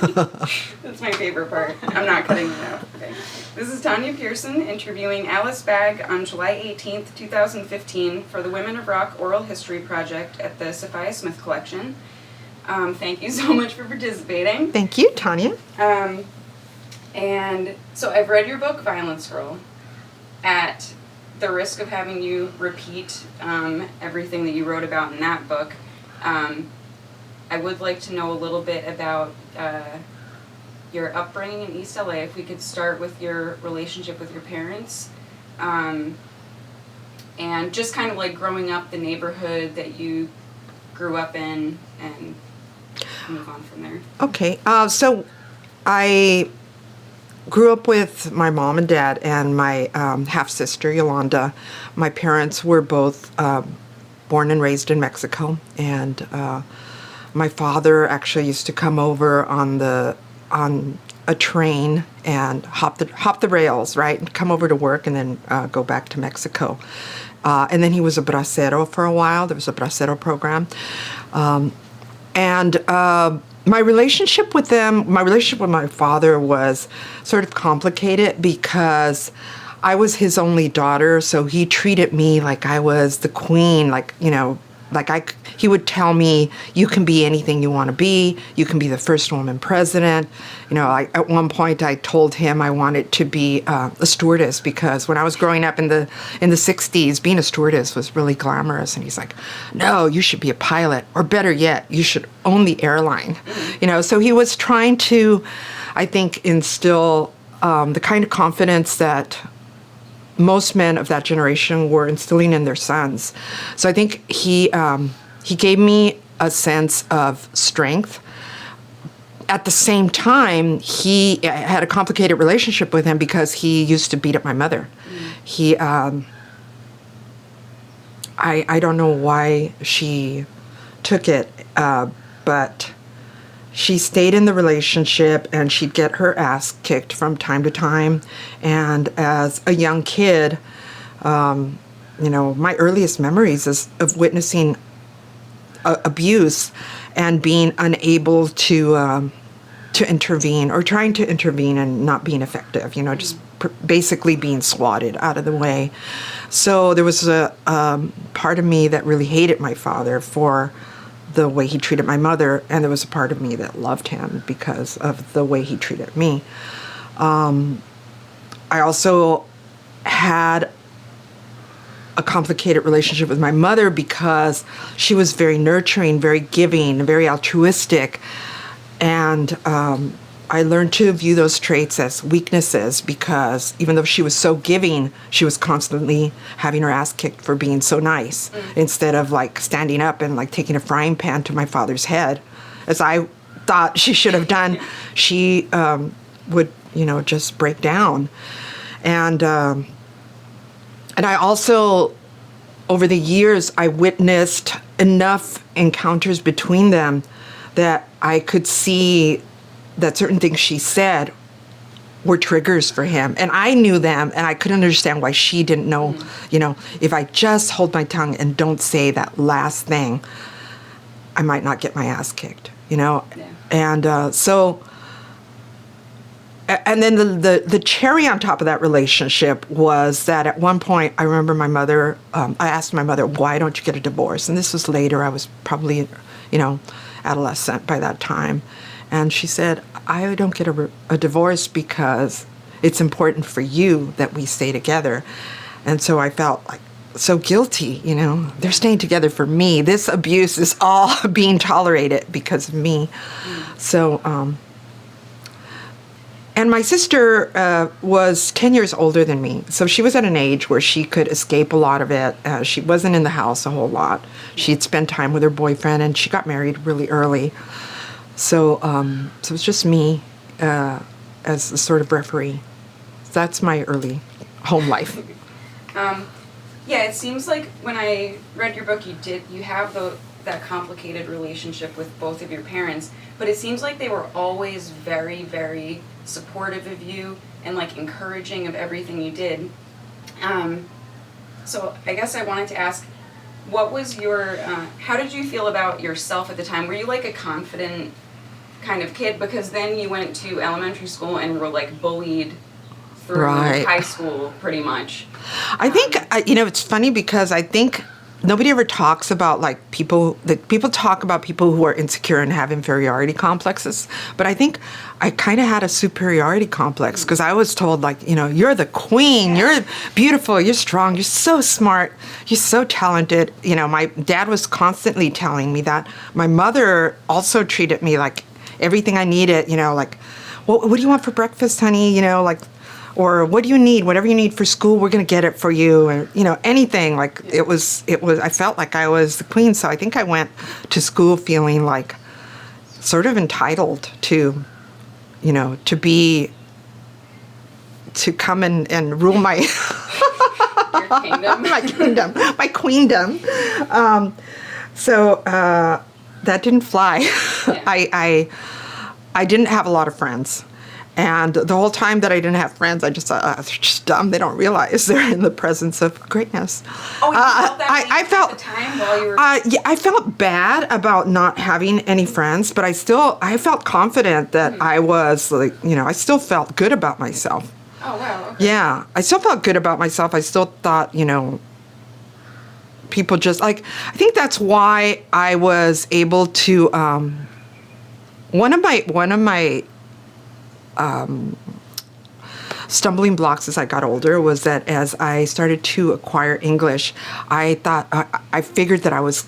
That's my favorite part. I'm not cutting it out. Okay. This is Tanya Pearson interviewing Alice Bagg on July 18th, 2015 for the Women of Rock Oral History Project at the Sophia Smith Collection. Thank you so much for participating. Thank you, Tanya. And so I've read your book, Violence Girl, at the risk of having you repeat everything that you wrote about in that book. I would like to know a little bit about your upbringing in East LA. If we could start with your relationship with your parents, and just kind of like growing up, the neighborhood that you grew up in, and move on from there. Okay, so I grew up with my mom and dad and my half-sister, Yolanda. My parents were both born and raised in Mexico, and my father actually used to come over on a train and hop the rails, right, and come over to work and then go back to Mexico. And then he was a bracero for a while. There was a bracero program. My relationship with my father was sort of complicated because I was his only daughter, so he treated me like I was the queen, he would tell me, you can be anything you want to be. You can be the first woman president. At one point I told him I wanted to be a stewardess because when I was growing up in the 60s, being a stewardess was really glamorous. And he's like, no, you should be a pilot. Or better yet, you should own the airline. So he was trying to, I think, instill the kind of confidence that most men of that generation were instilling in their sons. So I think he gave me a sense of strength. At the same time, he had a complicated relationship with him because he used to beat up my mother. He, I don't know why she took it, but she stayed in the relationship and she'd get her ass kicked from time to time. And as a young kid, my earliest memories is of witnessing abuse and being unable to intervene, or trying to intervene and not being effective, just basically being swatted out of the way. So there was a part of me that really hated my father for the way he treated my mother, and there was a part of me that loved him because of the way he treated me. I also had a complicated relationship with my mother because she was very nurturing, very giving, very altruistic, and I learned to view those traits as weaknesses because even though she was so giving, she was constantly having her ass kicked for being so nice. Instead of standing up and taking a frying pan to my father's head, as I thought she should have done, she would, just break down. And I also, over the years, I witnessed enough encounters between them that I could see that certain things she said were triggers for him. And I knew them, and I couldn't understand why she didn't know, if I just hold my tongue and don't say that last thing, I might not get my ass kicked, Yeah. And and then the cherry on top of that relationship was that at one point, I remember my mother, I asked my mother, why don't you get a divorce? And this was later. I was probably, adolescent by that time. And she said, I don't get a divorce because it's important for you that we stay together. And so I felt so guilty, They're staying together for me. This abuse is all being tolerated because of me. So, and my sister was 10 years older than me. So she was at an age where she could escape a lot of it. She wasn't in the house a whole lot. She'd spend time with her boyfriend, and she got married really early. So it was just me as a sort of referee. That's my early home life. Yeah, it seems like when I read your book, you have that complicated relationship with both of your parents, but it seems like they were always very, very supportive of you and encouraging of everything you did. So I guess I wanted to ask, what was your, how did you feel about yourself at the time? Were you a confident kind of kid, because then you went to elementary school and were like bullied through Right. high school pretty much. I think, it's funny because I think nobody ever talks about like people talk about people who are insecure and have inferiority complexes. But I think I kind of had a superiority complex because I was told like, you're the queen, you're beautiful, you're strong, you're so smart, you're so talented. My dad was constantly telling me that. My mother also treated me like everything I needed, like, what do you want for breakfast, honey? Or what do you need? Whatever you need for school, we're going to get it for you. And, anything. Like, it was, I felt like I was the queen. So I think I went to school feeling like sort of entitled to, to come and rule my, Your kingdom. my queendom. So that didn't fly. Yeah. I didn't have a lot of friends. And the whole time that I didn't have friends, I just thought, they're just dumb. They don't realize they're in the presence of greatness. Oh, you felt that way at the time while you were... Yeah, I felt bad about not having any friends, but I felt confident that I was, like, I still felt good about myself. Oh, wow. Okay. Yeah, I still felt good about myself. I still thought, people just, like, I think that's why I was able to, one of my stumbling blocks as I got older was that as I started to acquire English, I thought I figured that I was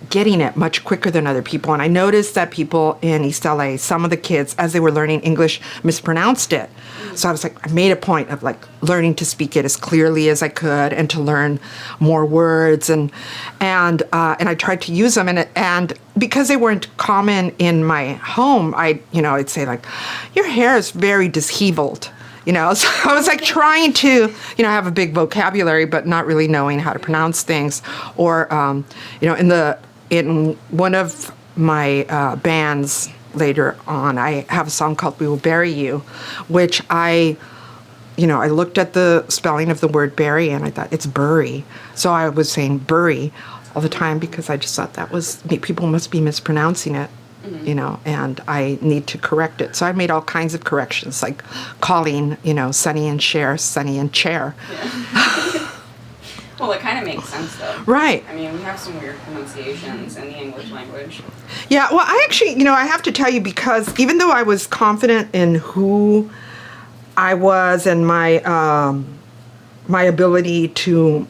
getting it much quicker than other people. And I noticed that people in East LA, some of the kids, as they were learning English, mispronounced it. So I was like, I made a point of like learning to speak it as clearly as I could and to learn more words and I tried to use them and because they weren't common in my home, I'd say like, your hair is very disheveled. So I was like trying to, have a big vocabulary, but not really knowing how to pronounce things. Or, in one of my bands later on, I have a song called "We Will Bury You," which I looked at the spelling of the word bury and I thought it's bury. So I was saying bury all the time because I just thought people must be mispronouncing it. And I need to correct it. So I made all kinds of corrections, like calling, Sonny and Cher, Sonny and Chair. Yeah. Well, it kind of makes sense, though. Right. I mean, we have some weird pronunciations in the English language. Yeah, well, I actually, I have to tell you, because even though I was confident in who I was and my my ability to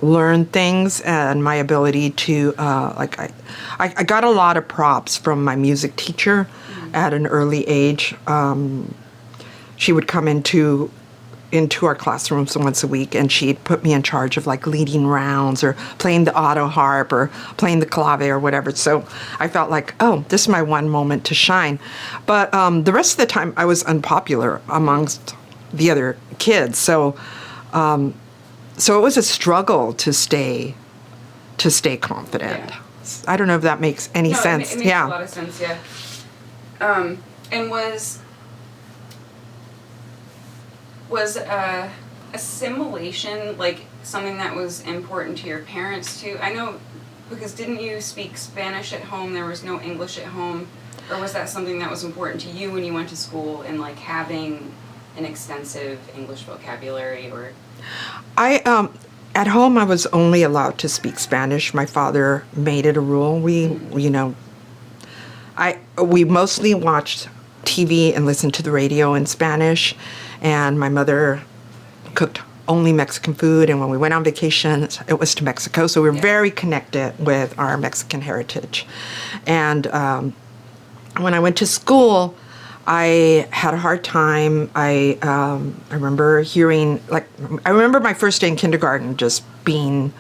learn things and my ability to I got a lot of props from my music teacher at an early age. She would come into our classrooms once a week and she'd put me in charge of like leading rounds or playing the auto harp or playing the clave or whatever. So I felt like, oh, this is my one moment to shine. But the rest of the time I was unpopular amongst the other kids. So it was a struggle to stay confident. Yeah. I don't know if that makes any sense. It makes a lot of sense, yeah. And was assimilation like something that was important to your parents too? I know, because didn't you speak Spanish at home? There was no English at home, or was that something that was important to you when you went to school and like having an extensive English vocabulary? Or at home I was only allowed to speak Spanish. My father made it a rule. We mostly watched TV and listened to the radio in Spanish, and my mother cooked only Mexican food, and when we went on vacation, it was to Mexico, so we were very connected with our Mexican heritage. And when I went to school, I had a hard time. I remember I remember my first day in kindergarten just being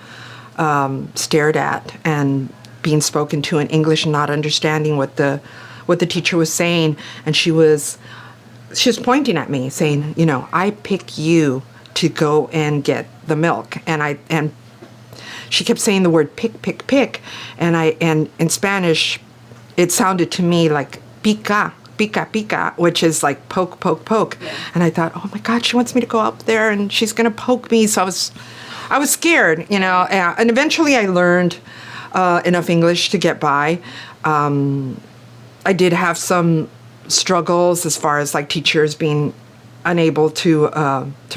stared at and being spoken to in English and not understanding what the teacher was saying. And she was pointing at me saying, I pick you to go and get the milk. And she kept saying the word pick, pick, pick. And in Spanish, it sounded to me like pica, pica, pica, which is like poke, poke, poke. Yeah. And I thought, oh my God, she wants me to go up there and she's going to poke me. So I was scared, and eventually I learned enough English to get by. I did have some struggles as far as like teachers being unable to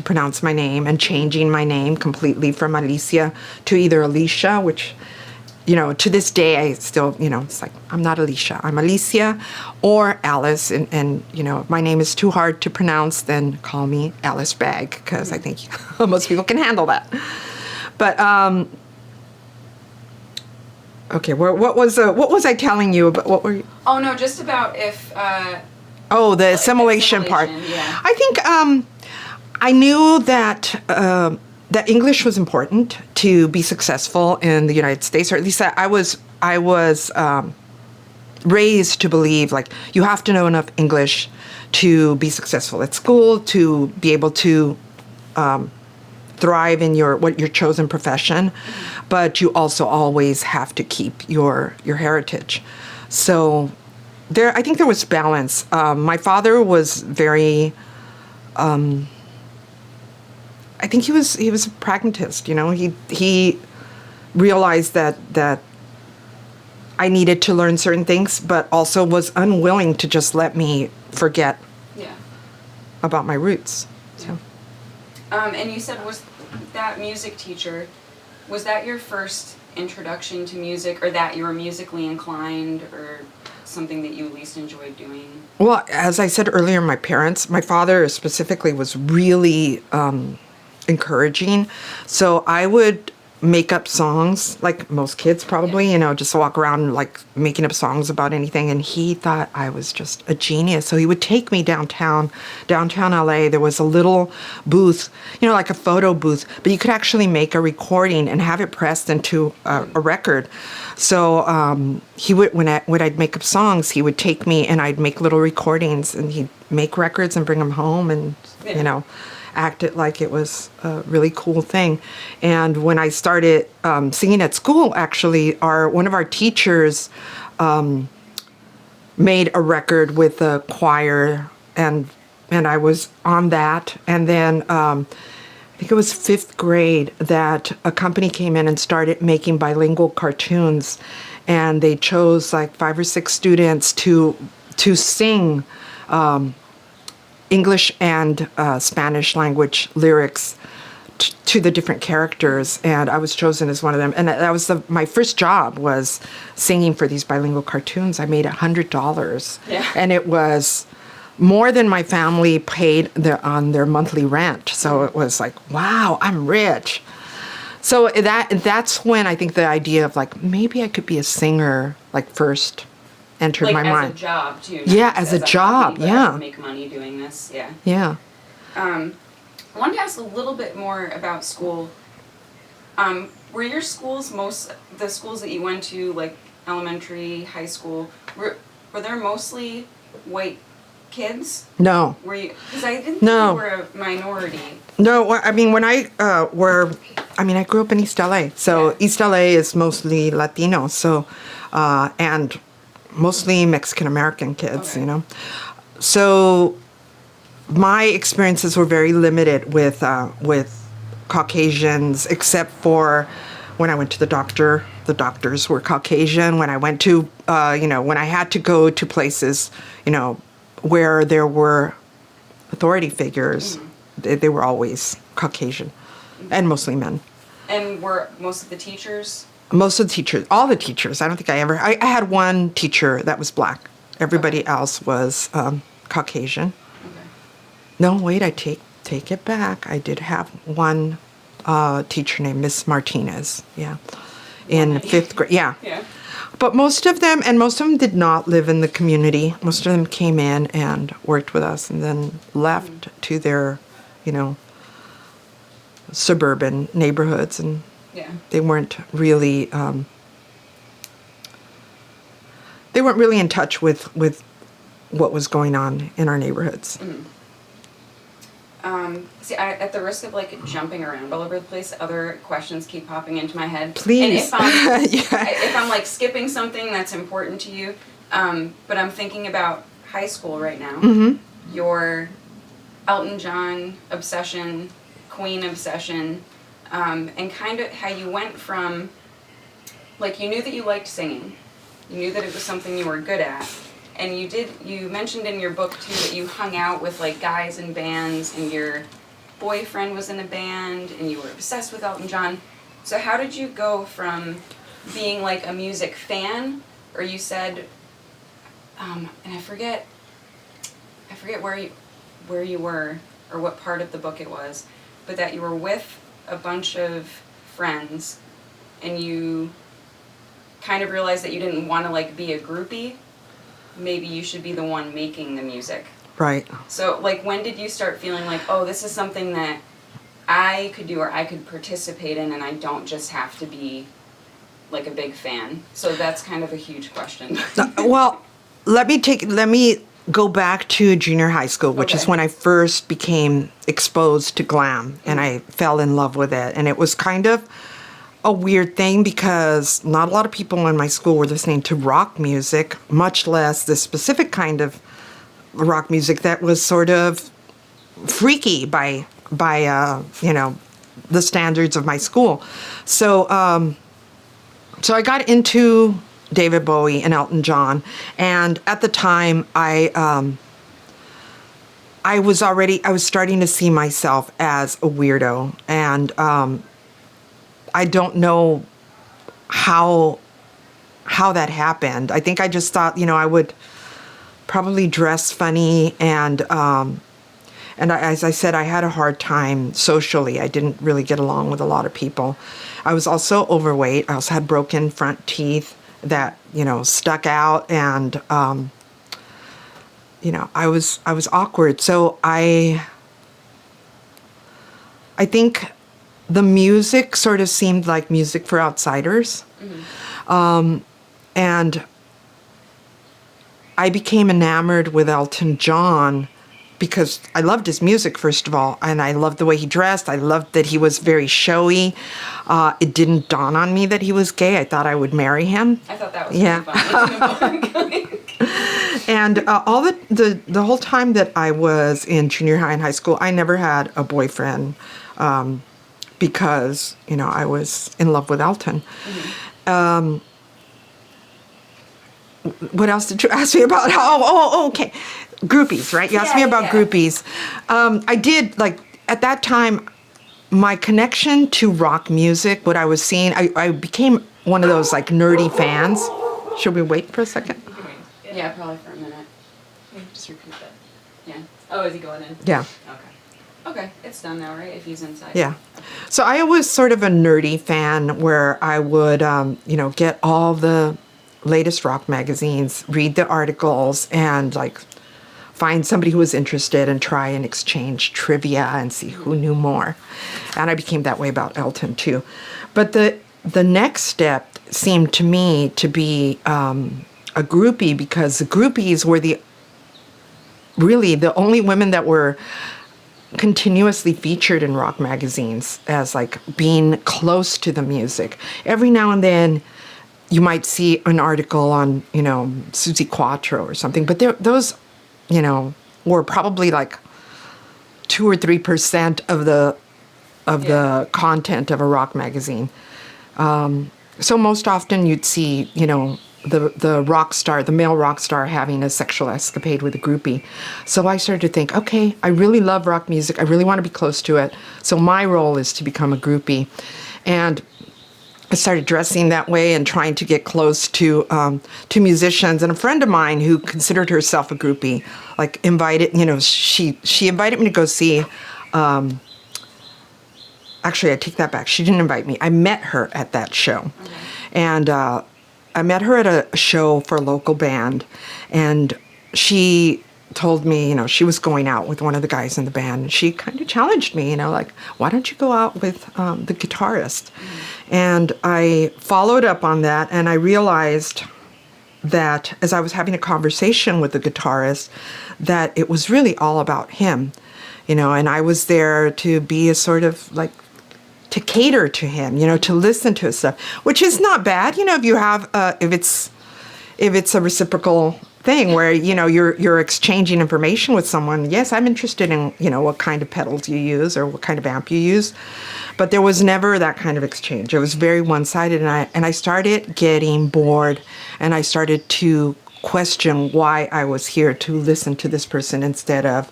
pronounce my name and changing my name completely from Alicia to either Alicia, which, you know, to this day I still, you know, it's like, I'm not Alicia, I'm Alicia, or Alice, and you know, if my name is too hard to pronounce, then call me Alice Bag, because I think most people can handle that. But okay, what was I telling you about? What were you? Oh no, just about if. Oh, the assimilation part. Yeah. I think I knew that that English was important to be successful in the United States, or at least I was raised to believe like you have to know enough English to be successful at school, to be able to thrive in your chosen profession, but you also always have to keep your heritage. So I think there was balance. My father was very, I think he was a pragmatist. You know, he realized that I needed to learn certain things, but also was unwilling to just let me forget about my roots. So. And you said, was that music teacher, was that your first introduction to music, or that you were musically inclined, or something that you at least enjoyed doing? Well, as I said earlier, my father specifically was really encouraging. So I would make up songs, like most kids probably, you know, just walk around like making up songs about anything. And he thought I was just a genius. So he would take me downtown LA. There was a little booth, you know, like a photo booth, but you could actually make a recording and have it pressed into a record. So he would, when I'd make up songs, he would take me and I'd make little recordings, and he'd make records and bring them home, and you know, act it like it was a really cool thing. And when I started singing at school, actually, one of our teachers made a record with the choir, and I was on that. And then I think it was 5th grade that a company came in and started making bilingual cartoons, and they chose like 5 or 6 students to sing English and Spanish language lyrics to the different characters, and I was chosen as one of them. And that was my first job, was singing for these bilingual cartoons. I made $100, and it was more than my family paid on their monthly rent. So it was like, wow, I'm rich. So that's when I think the idea of like maybe I could be a singer like first entered like my mind. As a job too. Yeah, as a job. Hobby, yeah. Make money doing this. Yeah. Yeah. I wanted to ask a little bit more about school. Were your schools the schools that you went to, like elementary, high school, were there mostly white kids? No. Were you? Because I didn't think No. you were a minority. No, I mean, when I grew up in East LA. So East LA is mostly Latino. So, and mostly Mexican-American kids, Okay. you know. So my experiences were very limited with Caucasians, except for when I went to the doctor. The doctors were Caucasian. When I went to, when I had to go to places, you know, where there were authority figures, they were always Caucasian, and mostly men. And were most of the teachers? Most of the teachers, all the teachers. I don't think I had one teacher that was black. Everybody else was Caucasian. Okay. No, wait, I take it back. I did have one teacher named Miss Martinez. Yeah, in 5th grade. Yeah. Yeah. But most of them did not live in the community. Most of them came in and worked with us, and then left to their, you know, suburban neighborhoods, and they weren't really in touch with what was going on in our neighborhoods. At the risk of like jumping around all over the place, other questions keep popping into my head. Please. And if I'm like skipping something that's important to you, but I'm thinking about high school right now. Mm-hmm. Your Elton John obsession, Queen obsession, and kind of how you went from, like, you knew that you liked singing, you knew that it was something you were good at, And you mentioned in your book too that you hung out with like guys in bands, and your boyfriend was in a band, and you were obsessed with Elton John. So how did you go from being like a music fan, or you said, and I forget where you were or what part of the book it was, but that you were with a bunch of friends, and you kind of realized that you didn't want to like be a groupie. Maybe you should be the one making the music. Right. So like, when did you start feeling like, oh, this is something that I could do or I could participate in, and I don't just have to be like a big fan? So that's kind of a huge question. Well, let me go back to junior high school, which is when I first became exposed to glam, and I fell in love with it. And it was kind of a weird thing because not a lot of people in my school were listening to rock music, much less this specific kind of rock music that was sort of freaky by the standards of my school. So I got into David Bowie and Elton John, and at the time I was starting to see myself as a weirdo, and I don't know how that happened. I think I just thought, I would probably dress funny, and as I said, I had a hard time socially. I didn't really get along with a lot of people. I was also overweight. I also had broken front teeth that, stuck out, and, I was awkward. So I think the music sort of seemed like music for outsiders. Mm-hmm. And I became enamored with Elton John because I loved his music, first of all, and I loved the way he dressed. I loved that he was very showy. It didn't dawn on me that he was gay. I thought I would marry him. I thought that was really fun. And all the whole time that I was in junior high and high school, I never had a boyfriend because, I was in love with Elton. Mm-hmm. What else did you ask me about? Oh, okay. Groupies, right? You asked me about groupies. I did, at that time, my connection to rock music, what I was seeing, I became one of those, nerdy fans. Should we wait for a second? Yeah, probably for a minute. Just repeat that. Yeah. Oh, is he going in? Yeah. Okay, it's done now, right? If he's inside. Yeah. So I was sort of a nerdy fan where I would, get all the latest rock magazines, read the articles, and find somebody who was interested and try and exchange trivia and see who knew more. And I became that way about Elton too. But the next step seemed to me to be a groupie, because the groupies were really the only women that were continuously featured in rock magazines as being close to the music. Every now and then you might see an article on, Susie Quattro or something, but those, were probably 2 or 3% of the content of a rock magazine. So most often you'd see, the rock star, the male rock star, having a sexual escapade with a groupie. So I started to think, okay, I really love rock music. I really want to be close to it. So my role is to become a groupie. And I started dressing that way and trying to get close to musicians. And a friend of mine who considered herself a groupie, invited, she invited me to go see, actually, I take that back. She didn't invite me. I met her at that show. Okay. And I met her at a show for a local band. And she told me, she was going out with one of the guys in the band. And she kind of challenged me, why don't you go out with the guitarist? Mm-hmm. And I followed up on that, and I realized that as I was having a conversation with the guitarist, that it was really all about him, and I was there to be a sort of to cater to him, to listen to his stuff, which is not bad, if you have, if it's a reciprocal thing where, you're exchanging information with someone. Yes, I'm interested in, what kind of pedals you use or what kind of amp you use. But there was never that kind of exchange. It was very one-sided, and I started getting bored, and I started to question why I was here to listen to this person instead of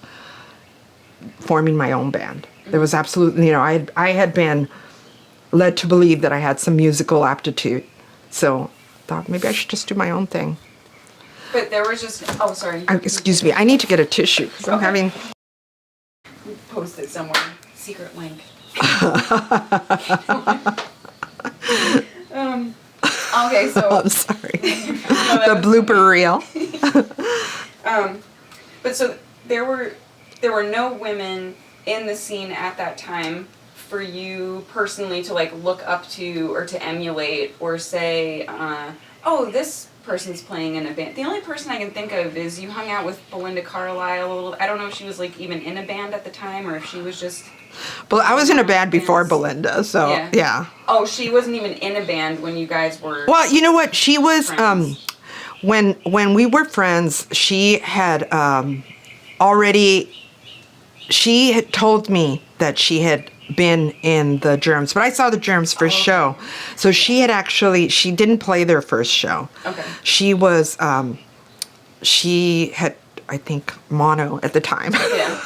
forming my own band. There was absolutely, I had been led to believe that I had some musical aptitude, so I thought maybe I should just do my own thing. But there was just, oh, sorry. Excuse me, I need to get a tissue. So I'm having... Post it somewhere. Secret link. Okay, so... I'm sorry. The blooper reel. But so there were no women in the scene at that time for you personally to like look up to or to emulate or say, oh, this person's playing in a band. The only person I can think of is you hung out with Belinda Carlisle a little. I don't know if she was like even in a band at the time or if she was just... Well, I was in a band before Belinda, so yeah. Oh, she wasn't even in a band when you guys were... Well, you know what? She was, when we were friends, she had already... She had told me that she had been in the Germs, but I saw the Germs first show. So she didn't play their first show. Okay. She was, she had, I think, mono at the time. Yeah.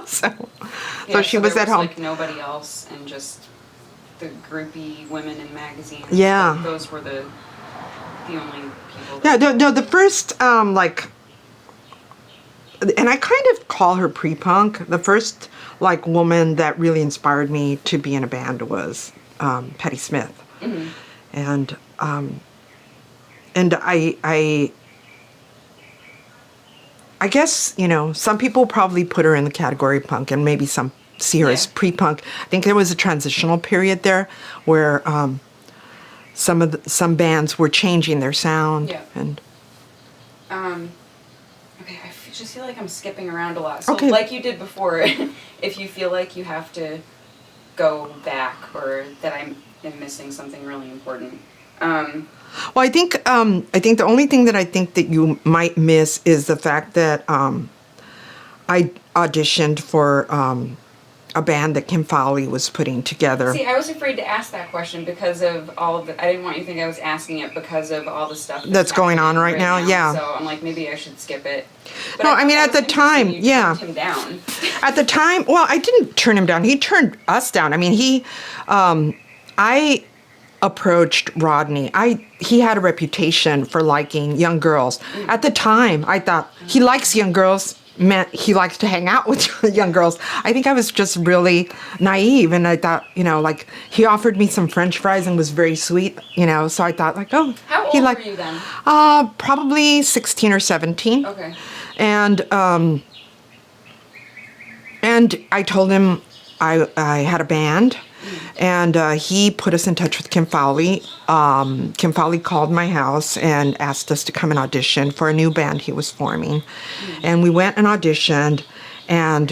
So she was at home. Like nobody else and just the groupie women in magazines. Yeah. Those were the only people. Yeah, no, the first, like, and I kind of call her pre-punk. The first, like, woman that really inspired me to be in a band was Patti Smith. Mm-hmm. And I guess, some people probably put her in the category punk and maybe some see her as pre-punk. I think there was a transitional period there where some bands were changing their sound. Yeah. And okay, I just feel like I'm skipping around a lot. So okay. Like you did before, if you feel like you have to go back or that I am missing something really important. Well, I think the only thing that I think that you might miss is the fact that I auditioned for a band that Kim Fowley was putting together. See, I was afraid to ask that question because of all of the... I didn't want you to think I was asking it because of all the stuff that's going on right now. Yeah. So I'm like, maybe I should skip it. But no, I mean, at the time, you turned him down. At the time, well, I didn't turn him down. He turned us down. I mean, I approached Rodney. He had a reputation for liking young girls. Mm. At the time, I thought he likes young girls meant he likes to hang out with young girls. I think I was just really naive, and I thought, like, he offered me some French fries and was very sweet, so I thought, like, oh. How old were you then? Probably 16 or 17. Okay. And I told him I had a band, and he put us in touch with Kim Fowley. Kim Fowley called my house and asked us to come and audition for a new band he was forming. And we went and auditioned, and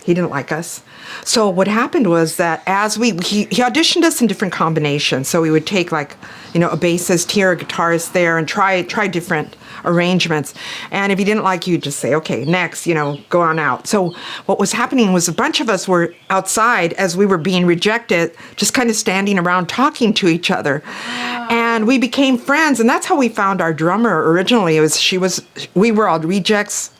he didn't like us. So what happened was that as he auditioned us in different combinations. So we would take, like, a bassist here, a guitarist there, and try different arrangements. And if he didn't like you, just say, okay, next, go on out. So what was happening was a bunch of us were outside as we were being rejected, just kind of standing around talking to each other. And we became friends, and that's how we found our drummer originally. We were all rejects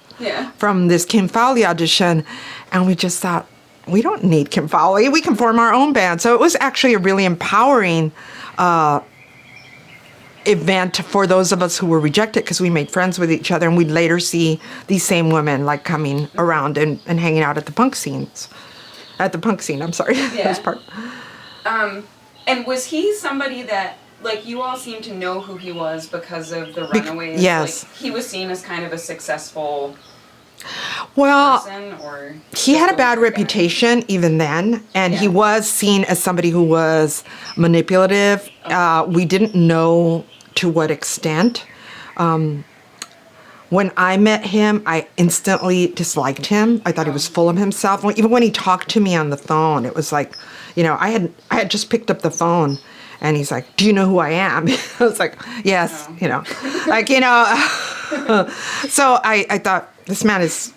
from this Kim Fowley audition, and we just thought, we don't need Kim Fowley. We can form our own band. So it was actually a really empowering event for those of us who were rejected, because we made friends with each other, and we'd later see these same women, like, coming around and hanging out at the punk scene. I'm sorry. Yeah. Part. And was he somebody that, like, you all seem to know who he was because of the Runaways? Yes. Like, he was seen as kind of a successful person, or he had a bad reputation even then, and he was seen as somebody who was manipulative. We didn't know to what extent. When I met him, I instantly disliked him. I thought he was full of himself. Even when he talked to me on the phone, it was like, I had just picked up the phone, and he's like, "Do you know who I am?" I was like, "Yes," So I thought, this man is,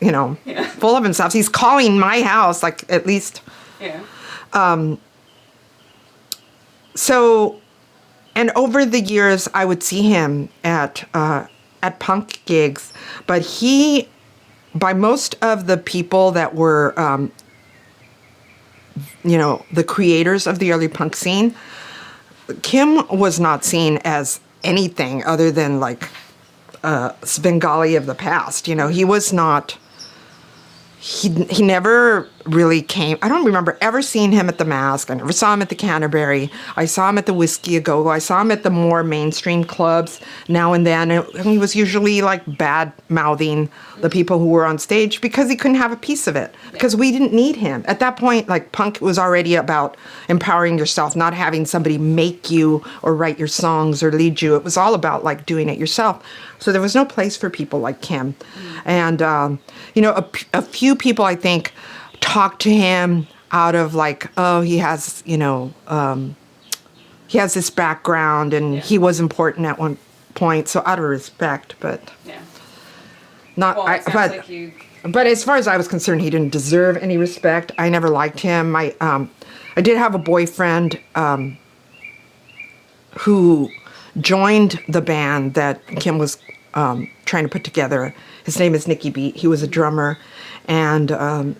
full of himself. He's calling my house, like, at least. Yeah. So, and over the years, I would see him at punk gigs, but he, by most of the people that were, the creators of the early punk scene, Kim was not seen as anything other than like Svengali of the past. He was not. He never really came. I don't remember ever seeing him at the Mask. I never saw him at the Canterbury. I saw him at the Whiskey A Go Go. I saw him at the more mainstream clubs now and then. And he was usually like bad mouthing the people who were on stage because he couldn't have a piece of it. Because we didn't need him. At that point, like punk was already about empowering yourself, not having somebody make you or write your songs or lead you. It was all about like doing it yourself. So there was no place for people like Kim. And, a few people, I think, talked to him out of like, oh, he has, he has this background and he was important at one point. So out of respect, but not, well, it sounds like you... but as far as I was concerned, he didn't deserve any respect. I never liked him. I did have a boyfriend, who joined the band that Kim was trying to put together. His name is Nicky Beat. He was a drummer, and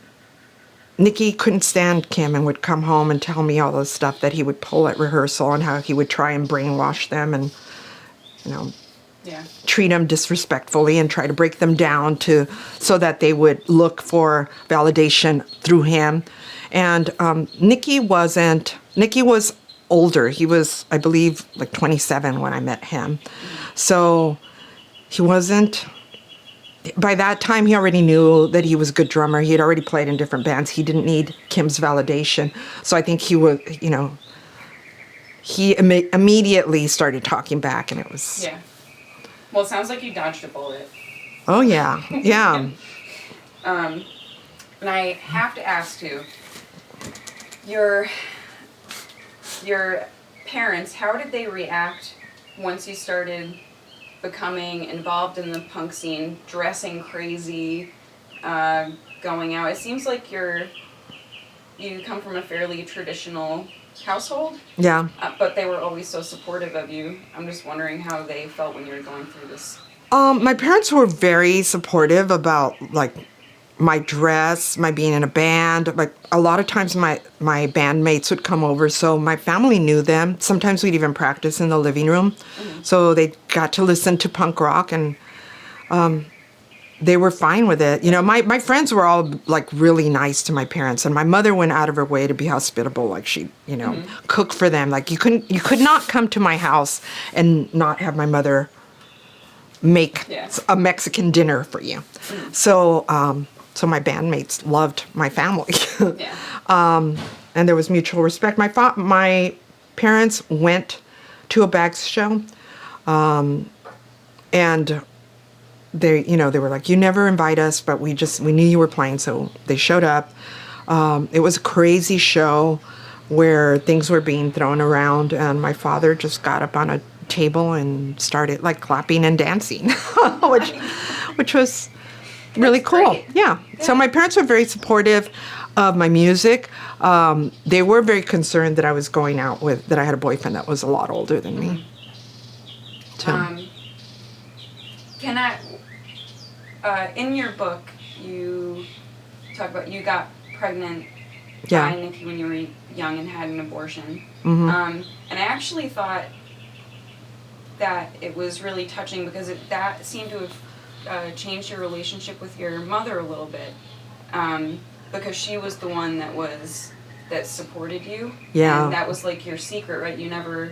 Nicky couldn't stand Kim and would come home and tell me all the stuff that he would pull at rehearsal and how he would try and brainwash them and, treat them disrespectfully and try to break them down so that they would look for validation through him. And Nicky was older. He was, I believe, like 27 when I met him. So he wasn't, by that time, he already knew that he was a good drummer. He had already played in different bands. He didn't need Kim's validation. So I think he was, he immediately started talking back, and it was... Yeah. Well, it sounds like you dodged a bullet. Oh, yeah. Yeah. And I have to ask, too, your parents, how did they react once you started becoming involved in the punk scene, dressing crazy, going out? It seems like you come from a fairly traditional household. Yeah. But they were always so supportive of you. I'm just wondering how they felt when you were going through this. My parents were very supportive about, like, my dress, my being in a band. Like, a lot of times my bandmates would come over, so my family knew them. Sometimes we'd even practice in the living room. Mm-hmm. So they got to listen to punk rock, and they were fine with it. My friends were all, like, really nice to my parents, and my mother went out of her way to be hospitable. Like, she, cook for them. Like, you could not come to my house and not have my mother make a Mexican dinner for you. Mm-hmm. So my bandmates loved my family. And there was mutual respect. My parents went to a Bags show, and they were like, you never invite us, but we knew you were playing, so they showed up. It was a crazy show where things were being thrown around, and my father just got up on a table and started like clapping and dancing, which was really cool. Great. Yeah. So my parents were very supportive of my music. They were very concerned that I was going out that I had a boyfriend that was a lot older than me. So. In your book, you talk about you got pregnant Yeah. by Nicky when you were young and had an abortion. Mm-hmm. And I actually thought that it was really touching because that seemed to have changed your relationship with your mother a little bit, because she was the one that supported you. Yeah. And that was like your secret, right? You never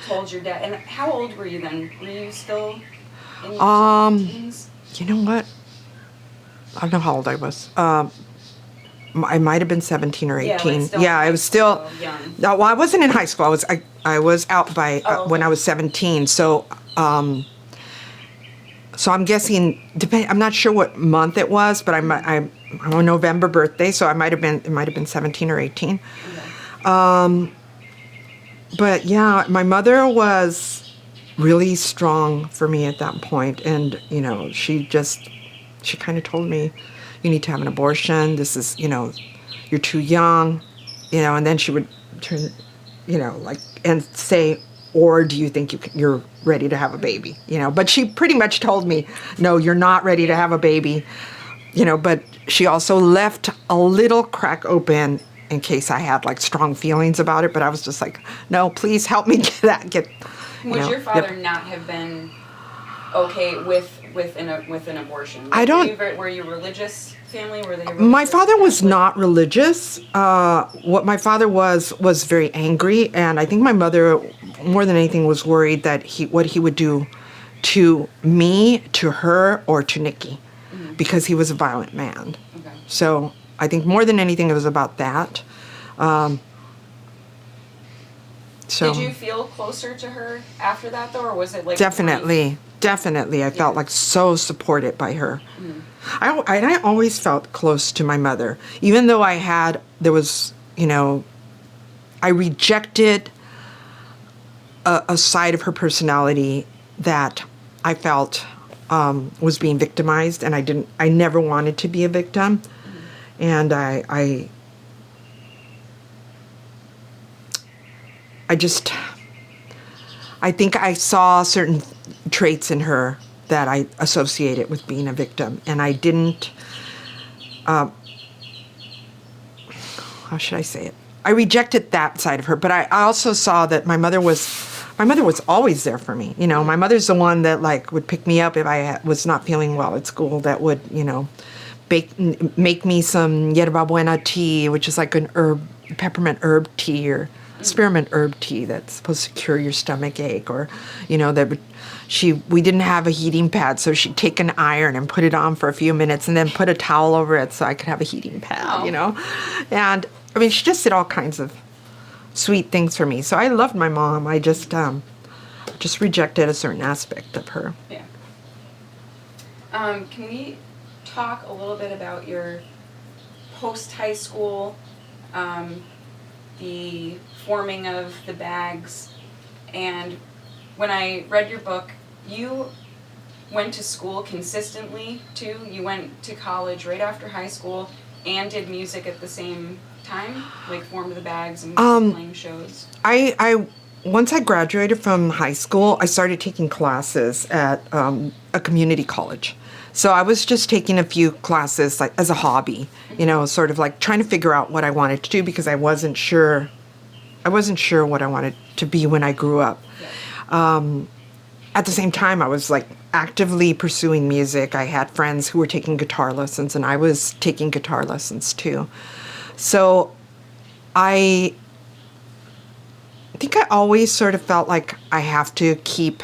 told your dad. And how old were you then? Were you still in your teens? You know what? I don't know how old I was. I might have been 17 or 18. I was still young. No, well, I wasn't in high school. I was out by when I was 17. So so I'm guessing. I'm not sure what month it was, but I'm a November birthday, so it might have been 17 or 18. Okay. But yeah, my mother was really strong for me at that point, and she kind of told me, you need to have an abortion. This is, you're too young, and then she would turn, like, and say, or do you think you're ready to have a baby? But she pretty much told me, no, you're not ready to have a baby. But she also left a little crack open in case I had like strong feelings about it. But I was just like, no, please help me Would your father not have been okay with an abortion? I don't. Were you religious family? Were they religious? My father was not religious. What my father was very angry, and I think my mother, more than anything, was worried that what he would do to me, to her, or to Nikki, because he was a violent man. Okay. So I think more than anything, it was about that. So did you feel closer to her after that, though, or was it like definitely? I felt like so supported by her. I always felt close to my mother, even though I rejected a side of her personality that I felt was being victimized, and I never wanted to be a victim, and I think I saw certain traits in her that I associated with being a victim, and I didn't, how should I say it? I rejected that side of her, but I also saw that my mother was always there for me. My mother's the one that like would pick me up if I was not feeling well at school, that would, make me some yerba buena tea, which is like an peppermint herb tea, or spearmint herb tea that's supposed to cure your stomach ache, or we didn't have a heating pad, so she'd take an iron and put it on for a few minutes and then put a towel over it so I could have a heating pad. And I mean, she just did all kinds of sweet things for me. So I loved my mom. I just rejected a certain aspect of her. Yeah. Can we talk a little bit about your post-high school, the forming of the bags? And when I read your book, you went to school consistently too. You went to college right after high school and did music at the same time, like formed the bags and playing shows. I once I graduated from high school, I started taking classes at a community college. So I was just taking a few classes like as a hobby, sort of like trying to figure out what I wanted to do, because I wasn't sure what I wanted to be when I grew up. Yeah. At the same time, I was like actively pursuing music. I had friends who were taking guitar lessons, and I was taking guitar lessons too. So I think I always sort of felt like I have to keep,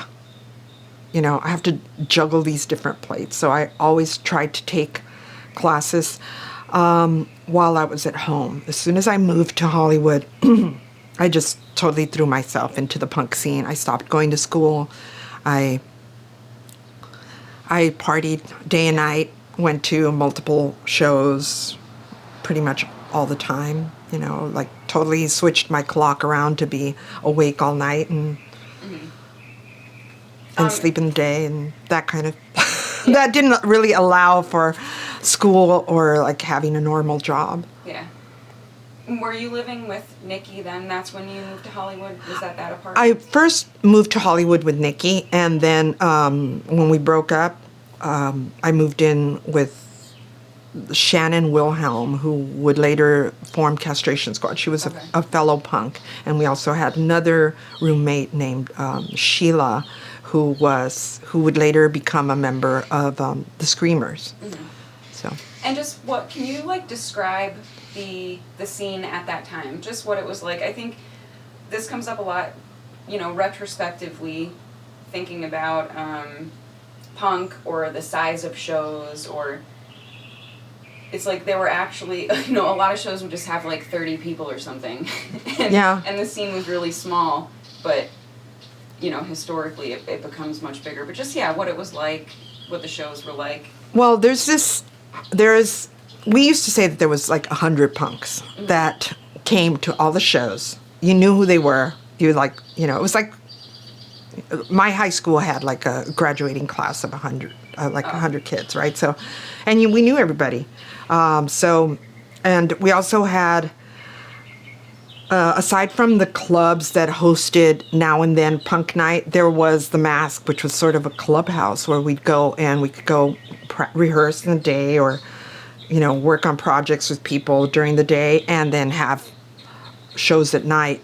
I have to juggle these different plates. So I always tried to take classes while I was at home. As soon as I moved to Hollywood, I just totally threw myself into the punk scene. I stopped going to school. I partied day and night, went to multiple shows pretty much all the time, like totally switched my clock around to be awake all night and sleep in the day, and that kind of, that didn't really allow for school or like having a normal job. Yeah. Were you living with Nikki then? That's when you moved to Hollywood? Was that apartment? I first moved to Hollywood with Nikki, and then when we broke up, I moved in with Shannon Wilhelm, who would later form Castration Squad. She was a fellow punk. And we also had another roommate named Sheila, who would later become a member of the Screamers. Mm-hmm. So. And just can you describe the scene at that time? Just what it was like. I think this comes up a lot, retrospectively, thinking about punk or the size of shows, or it's like there were actually, a lot of shows would just have 30 people or something. And the scene was really small, but, historically it becomes much bigger. But just, what it was like, what the shows were like. Well, we used to say that there was 100 punks that came to all the shows. You knew who they were. You it was like my high school had a graduating class of 100, 100 kids, right? So, and we knew everybody. And we also had aside from the clubs that hosted now and then punk night, there was the Mask, which was sort of a clubhouse where we'd go and we could go rehearse in the day or, work on projects with people during the day and then have shows at night.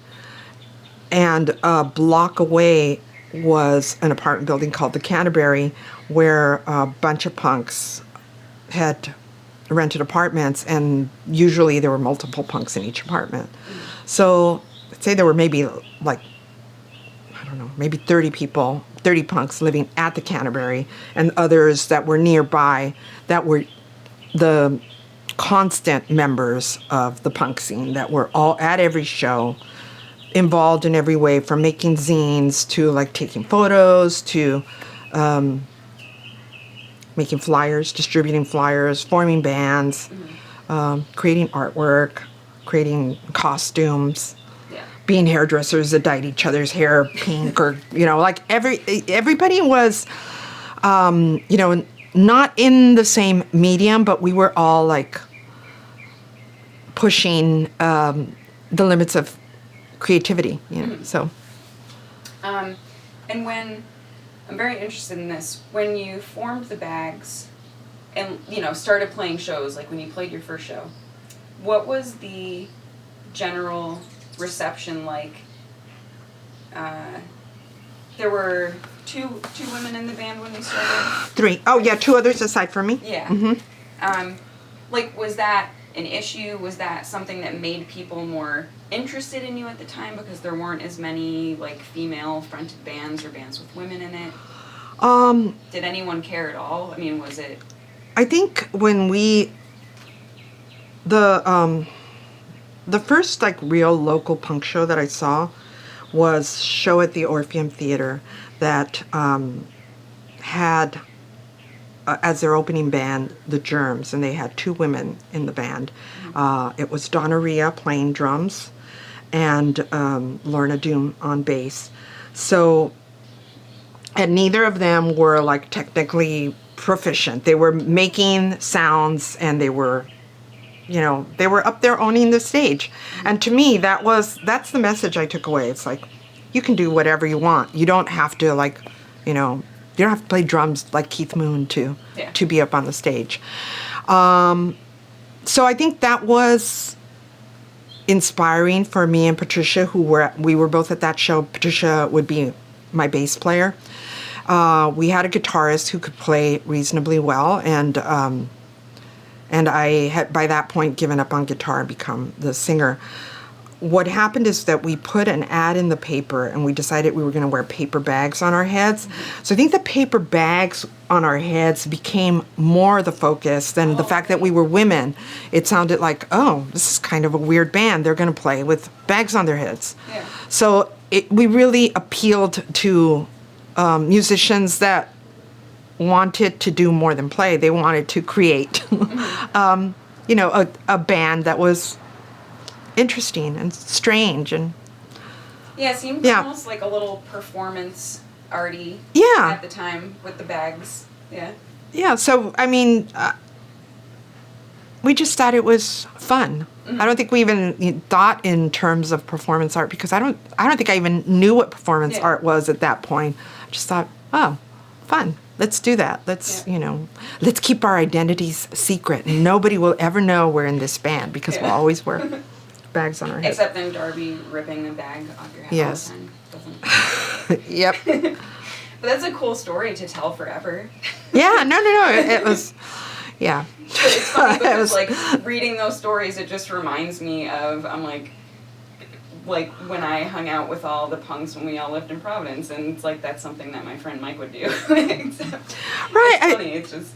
And a block away was an apartment building called the Canterbury, where a bunch of punks had rented apartments, and usually there were multiple punks in each apartment. So I'd say there were maybe maybe 30 people, 30 punks living at the Canterbury, and others that were nearby that were the constant members of the punk scene that were all at every show, involved in every way, from making zines to taking photos to making flyers, distributing flyers, forming bands, creating artwork, creating costumes, being hairdressers that dyed each other's hair pink, or everybody was not in the same medium, but we were all pushing the limits of creativity, so. And when, I'm very interested in this, when you formed the Bags and, started playing shows, when you played your first show, what was the general reception like? There were two women in the band when we started? 3. Oh, yeah, 2 others aside from me. Yeah. Mm-hmm. Was that an issue? Was that something that made people more interested in you at the time because there weren't as many female fronted bands or bands with women in it? Did anyone care at all? I mean, was it? I think when the first real local punk show that I saw was Show at the Orpheum Theater that had as their opening band the Germs, and they had 2 women in the band. It was Donna Rhea playing drums and Lorna Doom on bass. So, and neither of them were technically proficient. They were making sounds, and they were up there owning the stage. And to me, that's the message I took away. It's you can do whatever you want. You don't have to you don't have to play drums like Keith Moon to be up on the stage. So I think that was inspiring for me and Patricia, we were both at that show. Patricia would be my bass player. We had a guitarist who could play reasonably well, and I had by that point given up on guitar and become the singer. What happened is that we put an ad in the paper, and we decided we were going to wear paper bags on our heads. So I think the paper bags on our heads became more the focus than the fact that we were women. It sounded like, oh, this is kind of a weird band. They're going to play with bags on their heads. Yeah. So we really appealed to musicians that wanted to do more than play. They wanted to create, a band that was interesting and strange, and it seemed almost like a little performance arty at the time with the bags. So I mean, we just thought it was fun. I don't think we even thought in terms of performance art, because I don't think I even knew what performance art was at that point. I just thought, oh, fun, let's do that. Let's let's keep our identities secret. Nobody will ever know we're in this band, because we'll always wear bags on our heads. Except then Darby ripping the bag off your head all the time. Yep. But that's a cool story to tell forever. Yeah, no. It was, yeah. But it's funny because, reading those stories, it just reminds me of, I'm when I hung out with all the punks when we all lived in Providence, and it's that's something that my friend Mike would do. Except, right. It's funny, it's just...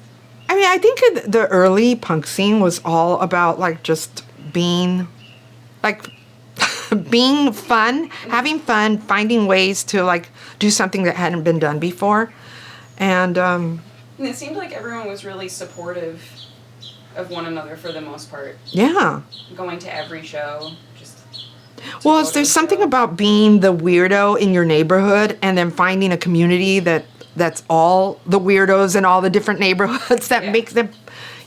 I mean, I think the early punk scene was all about, just being... being fun, having fun, finding ways to do something that hadn't been done before, and it seemed like everyone was really supportive of one another for the most part. Yeah. Going to every show, just. Well, there's something about being the weirdo in your neighborhood, and then finding a community that's all the weirdos in all the different neighborhoods that makes them,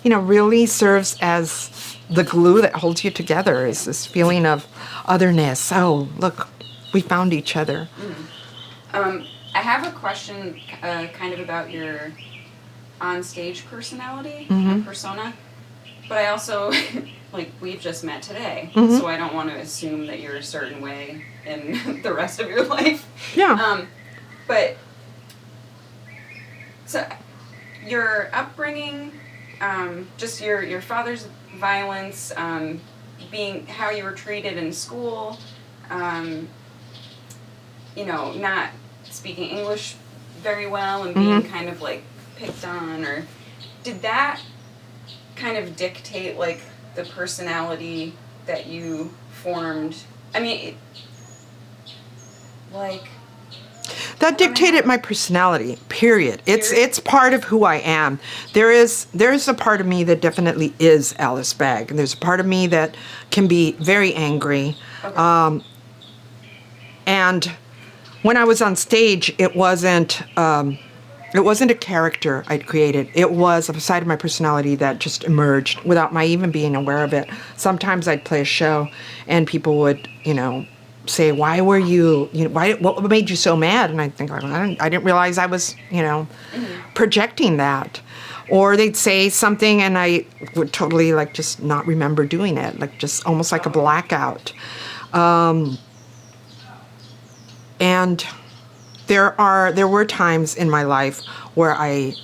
really serves as the glue that holds you together is this feeling of otherness. Oh, look, we found each other. I have a question kind of about your on-stage personality, persona, but I also, like, we've just met today, so I don't want to assume that you're a certain way in the rest of your life. Yeah. But, so, your upbringing, just your father's violence, being how you were treated in school, you know, not speaking English very well and being kind of like picked on, or did that kind of dictate like the personality that you formed? I mean, that dictated my personality, period. It's part of who I am. There's a part of me that definitely is Alice Bagg, and there's a part of me that can be very angry. Okay. And when I was on stage, it wasn't a character I'd created. It was a side of my personality that just emerged without my even being aware of it. Sometimes I'd play a show and people would, you know, say, why were you, what made you so mad? And I think, I didn't realize I was, you know, projecting that. Or they'd say something and I would totally like just not remember doing it, like just almost like a blackout. And there were times in my life where I've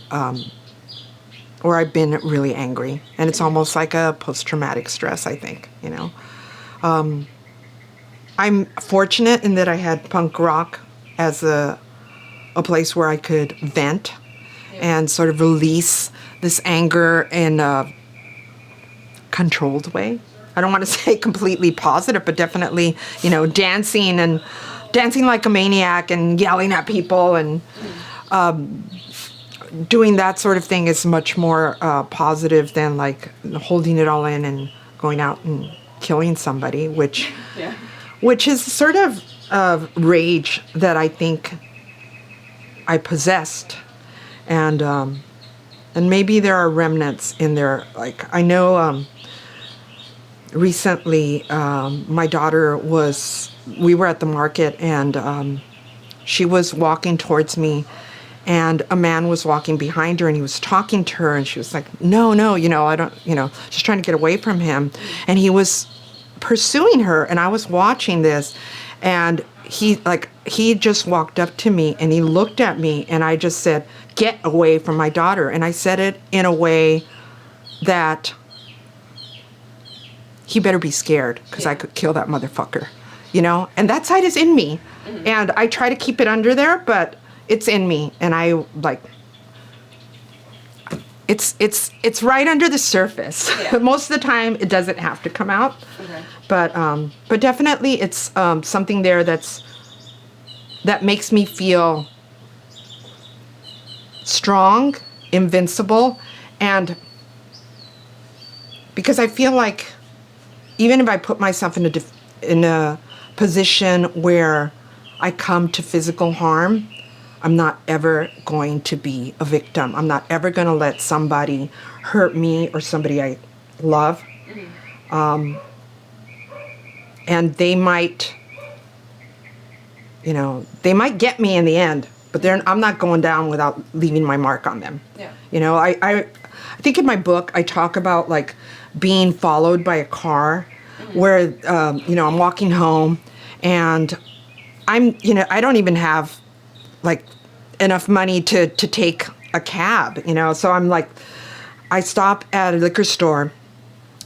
been really angry, and it's almost like a post-traumatic stress, I think, you know. I'm fortunate in that I had punk rock as a place where I could vent and sort of release this anger in a controlled way. I don't want to say completely positive, but definitely, you know, dancing like a maniac and yelling at people and doing that sort of thing is much more positive than like holding it all in and going out and killing somebody, which is sort of rage that I think I possessed, and maybe there are remnants in there. Like I know recently my daughter we were at the market and she was walking towards me and a man was walking behind her and he was talking to her and she was like, no, you know, I don't, you know, just trying to get away from him. And he was pursuing her and I was watching this and he just walked up to me and he looked at me and I just said, get away from my daughter. And I said it in a way that he better be scared because I could kill that motherfucker, you know? And that side is in me. And I try to keep it under there, but it's in me. And I like, it's right under the surface. Yeah. Most of the time it doesn't have to come out. Okay. But definitely it's something there that makes me feel strong, invincible, and because I feel like even if I put myself in a position where I come to physical harm, I'm not ever going to be a victim. I'm not ever going to let somebody hurt me or somebody I love. And they might, you know, they might get me in the end, but I'm not going down without leaving my mark on them. Yeah. You know, I think in my book I talk about like being followed by a car where, you know, I'm walking home and I don't even have like enough money to take a cab, you know, so I'm like, I stop at a liquor store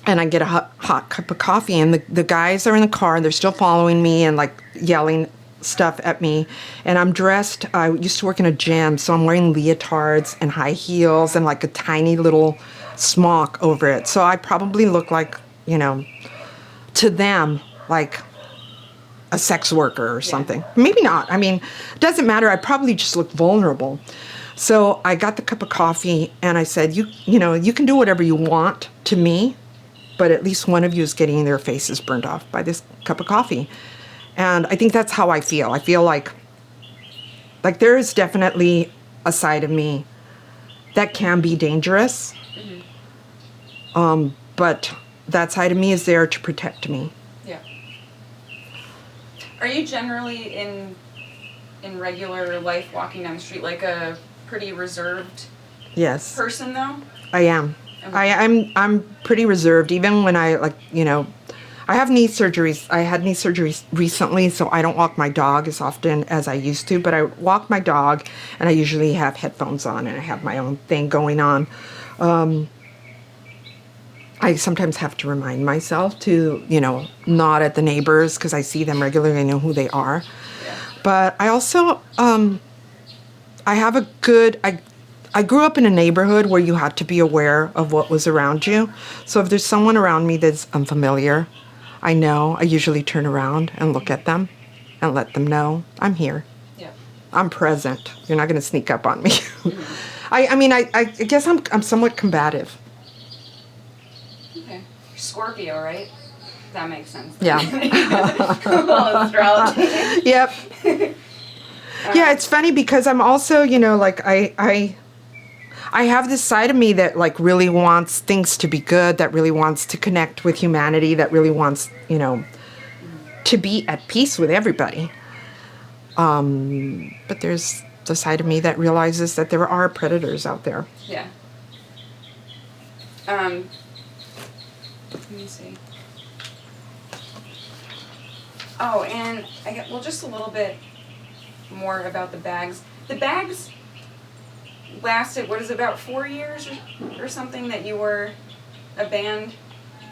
and I get a hot cup of coffee and the guys are in the car and they're still following me and like yelling stuff at me. And I'm dressed, I used to work in a gym, so I'm wearing leotards and high heels and like a tiny little smock over it. So I probably look like, you know, to them, like a sex worker or something. Yeah. Maybe not. I mean, it doesn't matter. I probably just look vulnerable. So I got the cup of coffee and I said, you know, you can do whatever you want to me, but at least one of you is getting their faces burned off by this cup of coffee. And I think that's how I feel. I feel like there is definitely a side of me that can be dangerous. But that side of me is there to protect me. Yeah. Are you generally in regular life walking down the street like a pretty reserved Yes. person though? I am. Okay. I'm pretty reserved, even when I I have knee surgeries. I had knee surgeries recently, so I don't walk my dog as often as I used to, but I walk my dog, and I usually have headphones on, and I have my own thing going on. I sometimes have to remind myself to, nod at the neighbors because I see them regularly. I know who they are. Yeah. But I also, I have a good, I grew up in a neighborhood where you had to be aware of what was around you. So if there's someone around me that's unfamiliar, I usually turn around and look at them and let them know I'm here. Yeah. I'm present. You're not going to sneak up on me. I guess I'm somewhat combative. Okay. Scorpio, right? That makes sense. Yeah. Well, astrology. Yep. Yeah, it's funny because I'm also, I have this side of me that really wants things to be good, that really wants to connect with humanity, that really wants, to be at peace with everybody. But there's the side of me that realizes that there are predators out there. Yeah. Let me see. Oh, and just a little bit more about the bags. The bags lasted, about 4 years or something that you were a band?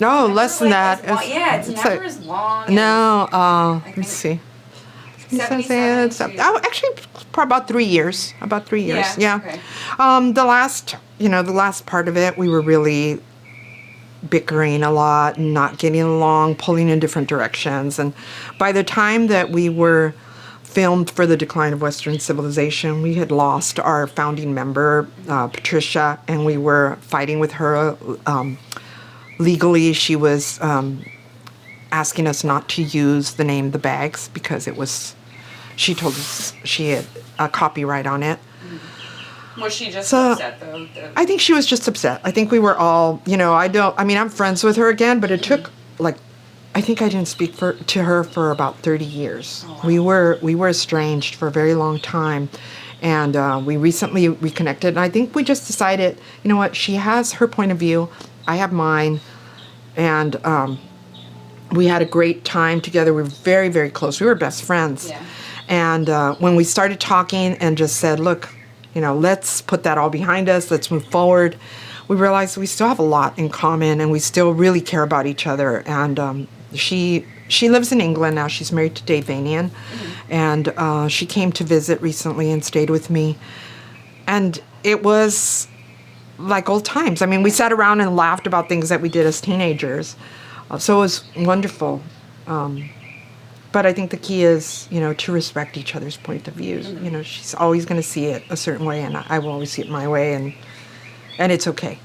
No, less than that. It's never as long. No, let me see. 77 Oh, actually, probably about 3 years. About 3 years. Yeah. Okay. The last part of it, we were really bickering a lot and not getting along, pulling in different directions. And by the time that we were filmed for The Decline of Western Civilization, we had lost our founding member, Patricia, and we were fighting with her legally. She was asking us not to use the name The Bags because she told us she had a copyright on it. Was she just upset though? I think she was just upset. I think we were all, I'm friends with her again, but it took I think I didn't speak to her for about 30 years. Oh, wow. We were estranged for a very long time, and we recently reconnected. And I think we just decided, you know what? She has her point of view, I have mine, and we had a great time together. We were very, very close. We were best friends. Yeah. And when we started talking and just said, look, let's put that all behind us. Let's move forward. We realized we still have a lot in common, and we still really care about each other. And she lives in England now. She's married to Dave Vanian, and she came to visit recently and stayed with me. And it was like old times. I mean, we sat around and laughed about things that we did as teenagers. So it was wonderful. But I think the key is, to respect each other's point of views. Mm-hmm. She's always going to see it a certain way, and I will always see it my way, and it's okay.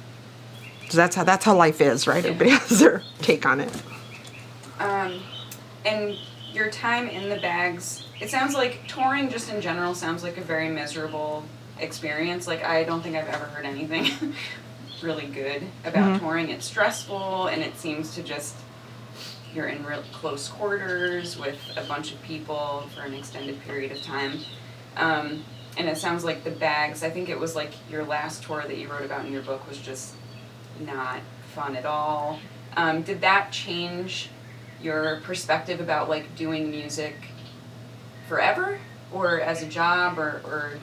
So that's how life is, right? Yeah. Everybody has their take on it. And your time in the bags, it sounds like touring just in general sounds like a very miserable experience. I don't think I've ever heard anything really good about touring. It's stressful, and it seems to just, you're in real close quarters with a bunch of people for an extended period of time. And it sounds like the bags, I think it was your last tour that you wrote about in your book was just not fun at all. Did that change your perspective about doing music forever, or as a job, or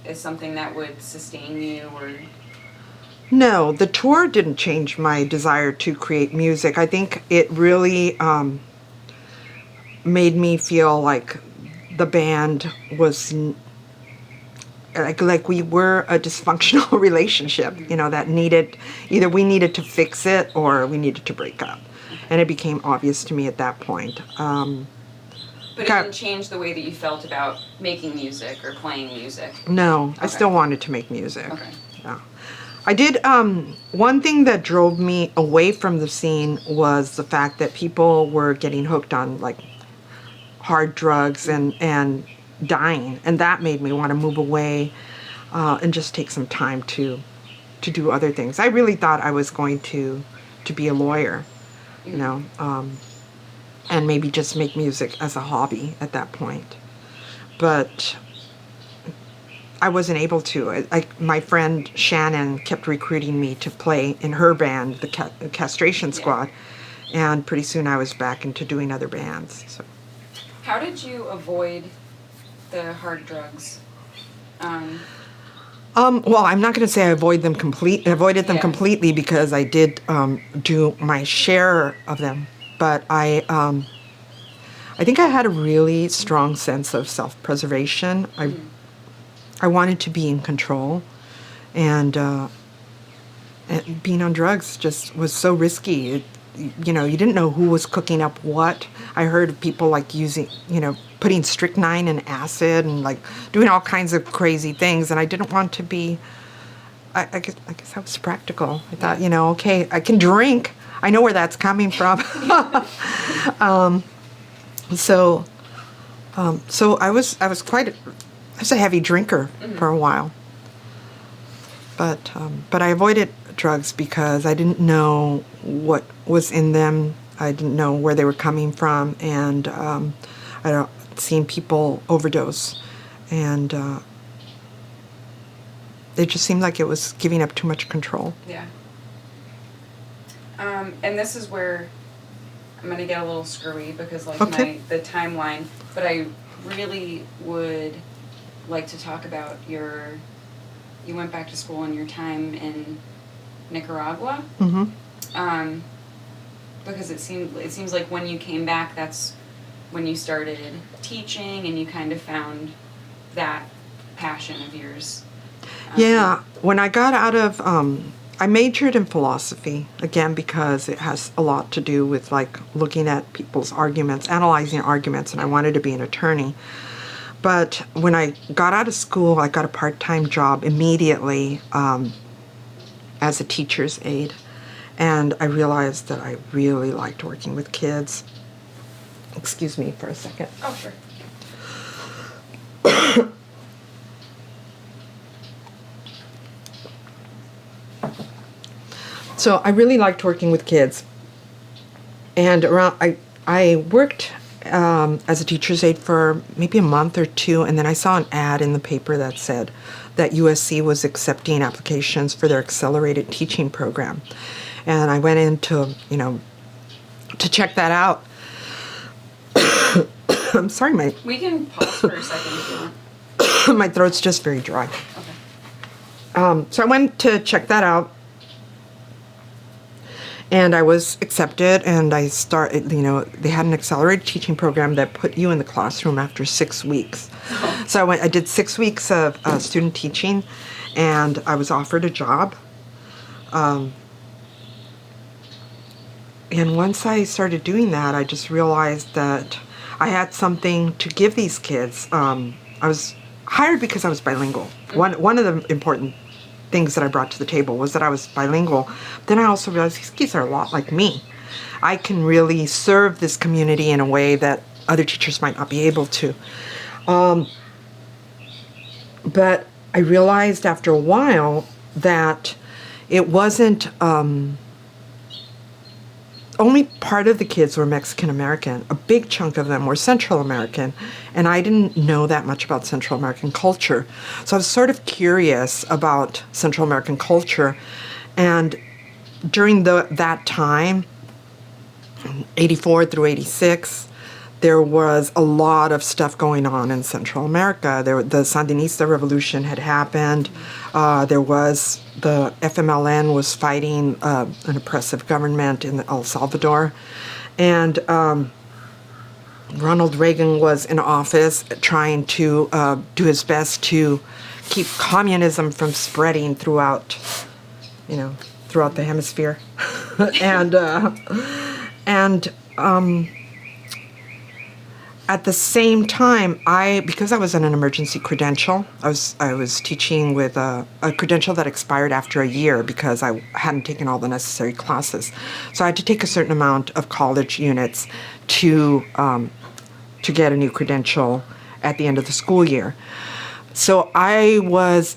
as something that would sustain you, or? No, the tour didn't change my desire to create music. I think it really made me feel like the band was like we were a dysfunctional relationship, that either we needed to fix it or we needed to break up. And it became obvious to me at that point. But it didn't change the way that you felt about making music or playing music? No, Okay. I still wanted to make music. Okay. Yeah. I did, one thing that drove me away from the scene was the fact that people were getting hooked on hard drugs and dying. And that made me want to move away and just take some time to do other things. I really thought I was going to to be a lawyer, you know, and maybe just make music as a hobby at that point. But I wasn't able to. My friend Shannon kept recruiting me to play in her band, the Castration Squad, and pretty soon I was back into doing other bands. So. How did you avoid the hard drugs? Well, I'm not going to say I avoided them completely because I did do my share of them, but I think I had a really strong sense of self-preservation. I wanted to be in control, and being on drugs just was so risky. You know, you didn't know who was cooking up what. I heard of people like using, you know, putting strychnine in acid and like doing all kinds of crazy things, and I didn't want to be. I guess I was practical. I thought, you know, okay, I can drink. I know where that's coming from. So I was a heavy drinker for a while. But I avoided drugs because I didn't know what was in them. I didn't know where they were coming from, and I'd seen people overdose, and it just seemed like it was giving up too much control. Yeah. And this is where I'm gonna get a little screwy because like the timeline, but I really would like to talk about you went back to school and your time in Nicaragua. Mm-hmm. Because it seems like when you came back, that's when you started teaching and you kind of found that passion of yours. Yeah, when I got out of, I majored in philosophy, again, because it has a lot to do with like looking at people's arguments, analyzing arguments, and I wanted to be an attorney. But when I got out of school, I got a part-time job immediately as a teacher's aide. And I realized that I really liked working with kids. Excuse me for a second. Oh, sure. So I really liked working with kids. And I worked as a teacher's aide for maybe a month or two, and then I saw an ad in the paper that said that USC was accepting applications for their accelerated teaching program. And I went in to check that out. I'm sorry, We can pause for a second if you want. my throat's just very dry. Okay. So I went to check that out. And I was accepted, and I started, they had an accelerated teaching program that put you in the classroom after 6 weeks. Oh. So I did 6 weeks of student teaching, and I was offered a job. And once I started doing that, I just realized that I had something to give these kids. I was hired because I was bilingual. One of the important things that I brought to the table was that I was bilingual. Then I also realized these kids are a lot like me. I can really serve this community in a way that other teachers might not be able to. But I realized after a while that it wasn't... only part of the kids were Mexican American. A big chunk of them were Central American, and I didn't know that much about Central American culture. So I was sort of curious about Central American culture, and during that time, 84 through 86, there was a lot of stuff going on in Central America. The Sandinista revolution had happened. There was the FMLN was fighting an oppressive government in El Salvador. And Ronald Reagan was in office trying to do his best to keep communism from spreading throughout the hemisphere. and at the same time, because I was on an emergency credential, I was teaching with a credential that expired after a year because I hadn't taken all the necessary classes. So I had to take a certain amount of college units to get a new credential at the end of the school year. So I was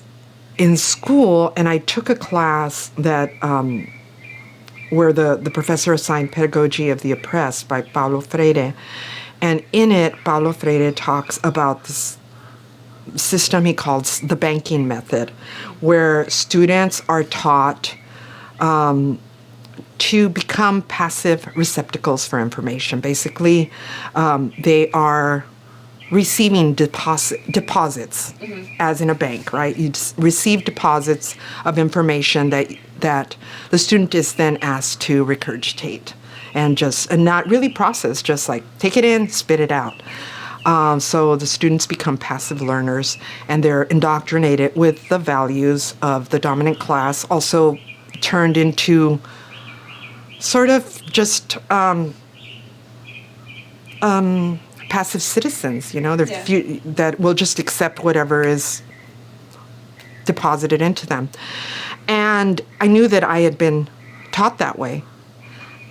in school, and I took a class that where the professor assigned Pedagogy of the Oppressed by Paulo Freire. And in it, Paulo Freire talks about this system he calls the banking method, where students are taught to become passive receptacles for information. Basically, they are receiving deposits, as in a bank, right? You receive deposits of information that the student is then asked to regurgitate and not really process, just like take it in, spit it out. So the students become passive learners, and they're indoctrinated with the values of the dominant class, also turned into sort of just passive citizens, that will just accept whatever is deposited into them. And I knew that I had been taught that way,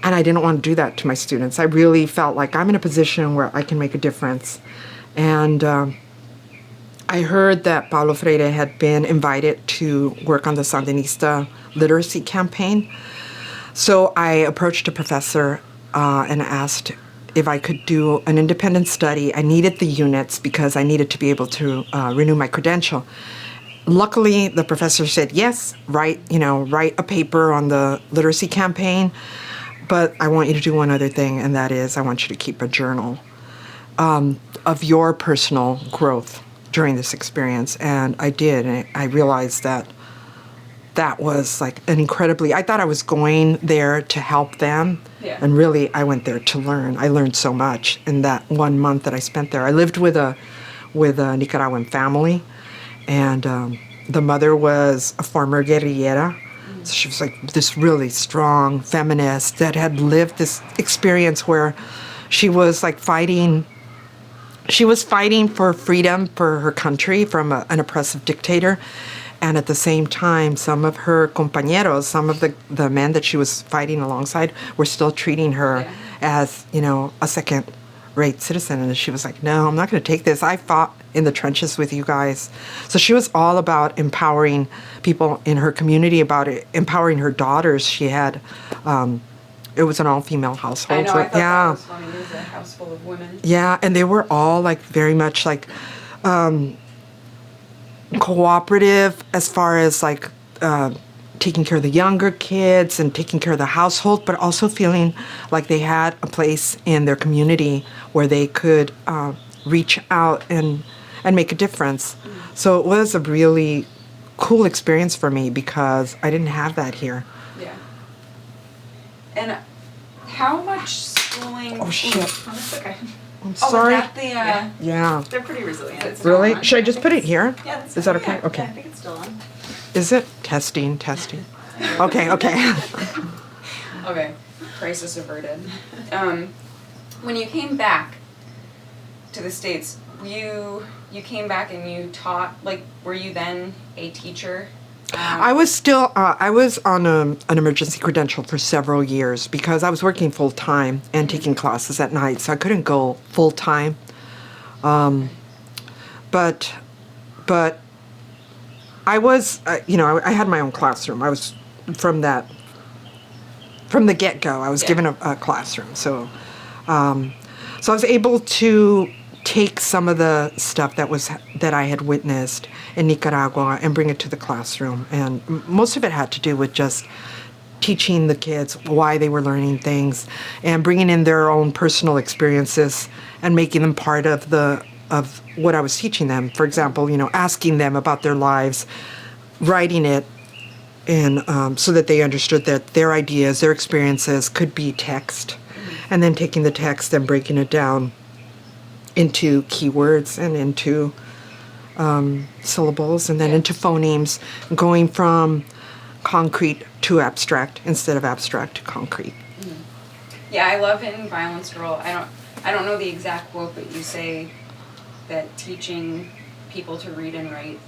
and I didn't want to do that to my students. I really felt like I'm in a position where I can make a difference. And I heard that Paulo Freire had been invited to work on the Sandinista literacy campaign. So I approached a professor and asked if I could do an independent study. I needed the units because I needed to be able to renew my credential. Luckily, the professor said, yes, write a paper on the literacy campaign, but I want you to do one other thing, and that is I want you to keep a journal of your personal growth during this experience. And I did, and I realized that was like an incredibly, I thought I was going there to help them. Yeah. And really, I went there to learn. I learned so much in that 1 month that I spent there. I lived with a Nicaraguan family, and the mother was a former guerrillera. So she was like this really strong feminist that had lived this experience where she was like fighting for freedom for her country from an oppressive dictator. And at the same time, some of her compañeros, some of the men that she was fighting alongside, were still treating her as, a second-rate citizen. And she was like, no, I'm not going to take this. I fought in the trenches with you guys. So she was all about empowering people in her community, about empowering her daughters. She had, it was an all-female household. I know, I thought that was funny. It was a house full of women. Yeah, and they were all like very much like cooperative as far as like taking care of the younger kids and taking care of the household, but also feeling like they had a place in their community where they could reach out and make a difference. Mm-hmm. So it was a really cool experience for me because I didn't have that here. Yeah. And how much schooling? Oh shit! Oh, that's okay. I'm sorry. Oh, is that the, yeah. They're pretty resilient. It's really? Should I just put it here? Yeah. That's is that okay? Okay. Yeah, I think it's still on. Is it? Testing. Okay. Okay. Crisis averted. When you came back to the States, you came back and you taught, like, were you then a teacher? I was still, I was on an emergency credential for several years because I was working full time and taking classes at night, so I couldn't go full time. But I was, I had my own classroom. I was from the get-go. I was given a classroom, so I was able to take some of the stuff that I had witnessed in Nicaragua and bring it to the classroom. And most of it had to do with just teaching the kids why they were learning things and bringing in their own personal experiences and making them part of what I was teaching them. For example, asking them about their lives, writing it, and so that they understood that their ideas, their experiences could be text, and then taking the text and breaking it down into keywords and into syllables and then into phonemes, going from concrete to abstract instead of abstract to concrete. Mm-hmm. Yeah, I love in Violence Girl. I don't know the exact quote, but you say that teaching people to read and write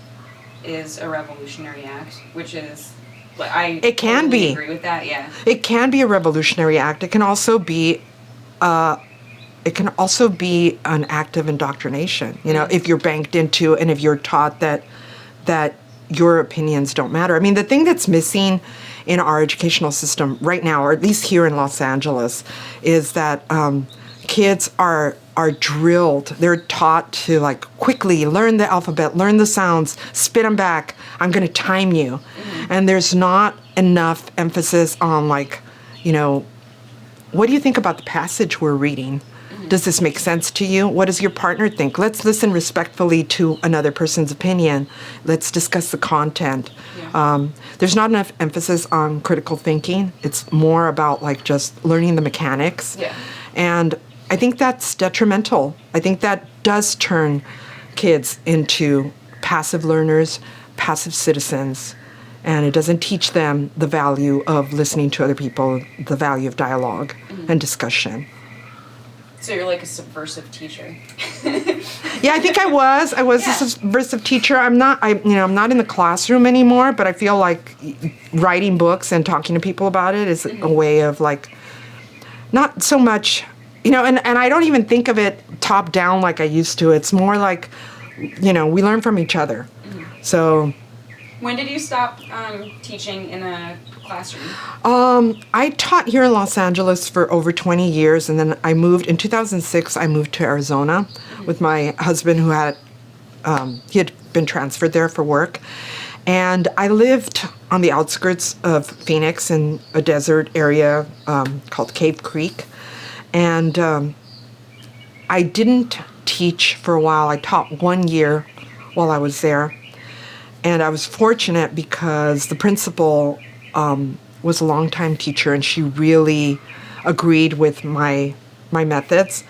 is a revolutionary act, which is it can totally be. Agree with that. Yeah. It can be a revolutionary act. It can also be an act of indoctrination, if you're banked into and if you're taught that your opinions don't matter. I mean, the thing that's missing in our educational system right now, or at least here in Los Angeles, is that kids are drilled. They're taught to like quickly learn the alphabet, learn the sounds, spit them back. I'm going to time you. And there's not enough emphasis on like, you know, what do you think about the passage we're reading? Does this make sense to you? What does your partner think? Let's listen respectfully to another person's opinion. Let's discuss the content. Yeah. There's not enough emphasis on critical thinking. It's more about like just learning the mechanics. Yeah. And I think that's detrimental. I think that does turn kids into passive learners, passive citizens, and it doesn't teach them the value of listening to other people, the value of dialogue and discussion. So you're like a subversive teacher. Yeah, I think I was. I was Yeah. a subversive teacher. I'm not in the classroom anymore, but I feel like writing books and talking to people about it is a way of like, not so much, and I don't even think of it top down like I used to. It's more like, we learn from each other. So. When did you stop teaching in a classroom? I taught here in Los Angeles for over 20 years, and then I moved, in 2006, I moved to Arizona with my husband who he had been transferred there for work. And I lived on the outskirts of Phoenix in a desert area called Cave Creek. And I didn't teach for a while. I taught 1 year while I was there. And I was fortunate because the principal was a longtime teacher, and she really agreed with my methods.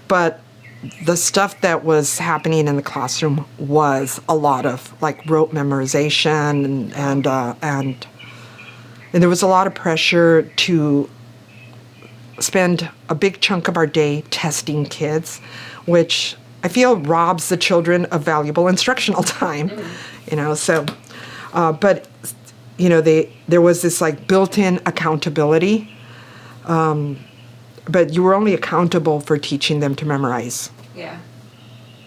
But the stuff that was happening in the classroom was a lot of like rote memorization, and there was a lot of pressure to spend a big chunk of our day testing kids, which I feel robs the children of valuable instructional time. So, but, there was this like built-in accountability, but you were only accountable for teaching them to memorize. Yeah.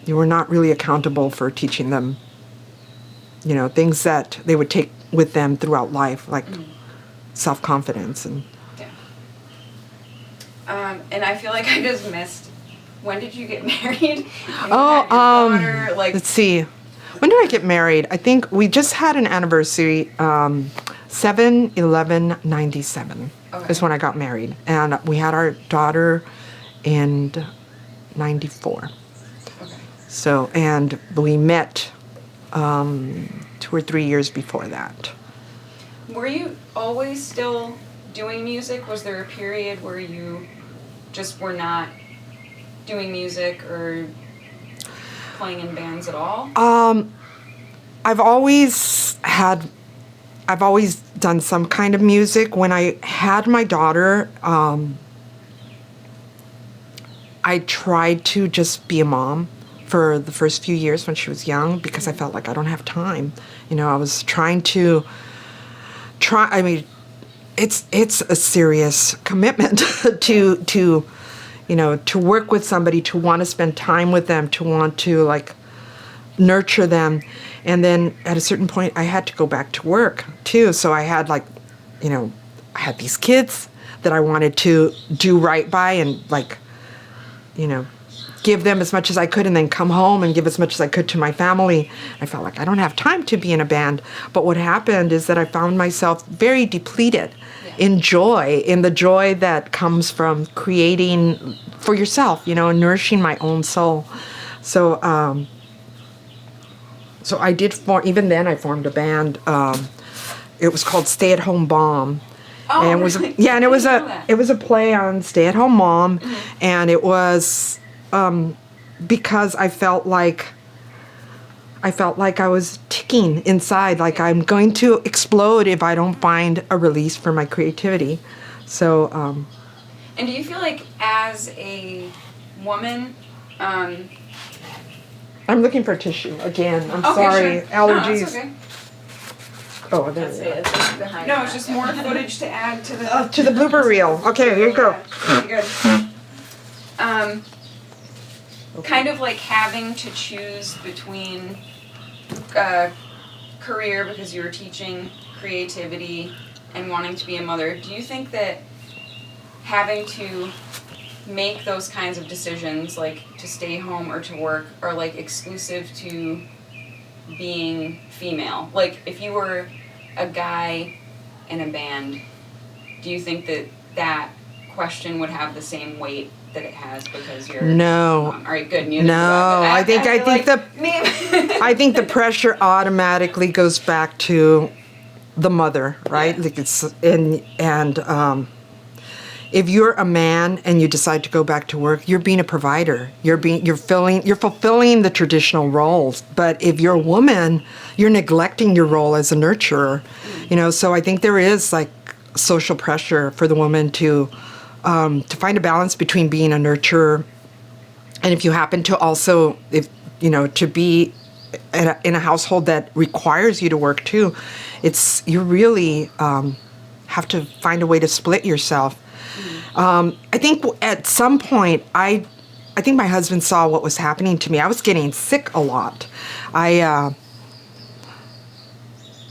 You were not really accountable for teaching them, things that they would take with them throughout life, like self-confidence. And and I feel like I just missed, when did you get married? Let's see. When did I get married? I think we just had an anniversary, 7/11/97 is when I got married. And we had our daughter in 94. Okay. So, and we met 2 or 3 years before that. Were you always still doing music? Was there a period where you just were not doing music or playing in bands at all? I've always done some kind of music. When I had my daughter, I tried to just be a mom for the first few years when she was young, because I felt like I don't have time. I was trying to it's a serious commitment to work with somebody, to want to spend time with them, to want to like nurture them. And then at a certain point I had to go back to work too. So I had I had these kids that I wanted to do right by and give them as much as I could, and then come home and give as much as I could to my family. I felt like I don't have time to be in a band. But what happened is that I found myself very depleted in the joy that comes from creating for yourself, and nourishing my own soul. So, so I did even then I formed a band. It was called Stay at Home Mom. Oh, and it was it was a play on Stay at Home Mom, and it was because I felt like I was ticking inside, like I'm going to explode if I don't find a release for my creativity. So. And do you feel like as a woman? I'm looking for tissue again. I'm okay, sorry, sure. allergies. No, it's okay. Oh, there That's you go. it. It's just behind. No, it's just more footage to add to the. To the blooper reel. Okay, here you go. Yeah, good. Kind of like having to choose between career, because you were teaching creativity, and wanting to be a mother, do you think that having to make those kinds of decisions, like to stay home or to work, are like exclusive to being female? Like, if you were a guy in a band, do you think that that question would have the same weight that it has because you're No. All right, good. Neither No, I think I think the pressure automatically goes back to the mother, right? Yeah. Like if you're a man and you decide to go back to work, you're being a provider. You're fulfilling the traditional roles. But if you're a woman, you're neglecting your role as a nurturer. You know, so I think there is like social pressure for the woman to find a balance between being a nurturer, and if you happen to also, if you know, to be in a household that requires you to work too, you really have to find a way to split yourself. I think at some point, I think my husband saw what was happening to me. I was getting sick a lot. I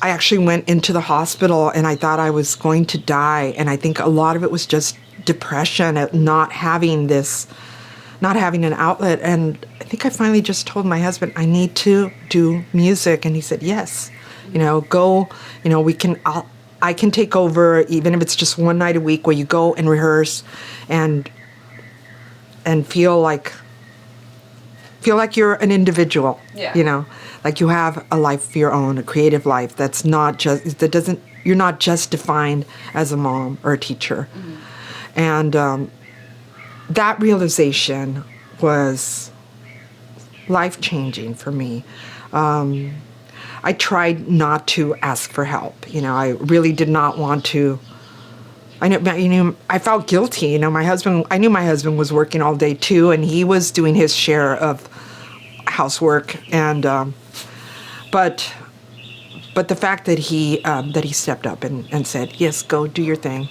actually went into the hospital and I thought I was going to die. And I think a lot of it was just depression at not having an outlet. And I think I finally just told my husband, I need to do music. And he said, yes, you know, go, you know, I can take over, even if it's just one night a week where you go and rehearse and feel like you're an individual, you know, like you have a life of your own, a creative life you're not just defined as a mom or a teacher. And that realization was life-changing for me. I tried not to ask for help. You know, I really did not want to. I felt guilty. You know, I knew my husband was working all day too, and he was doing his share of housework. And but the fact that he stepped up and said, "Yes, go do your thing,"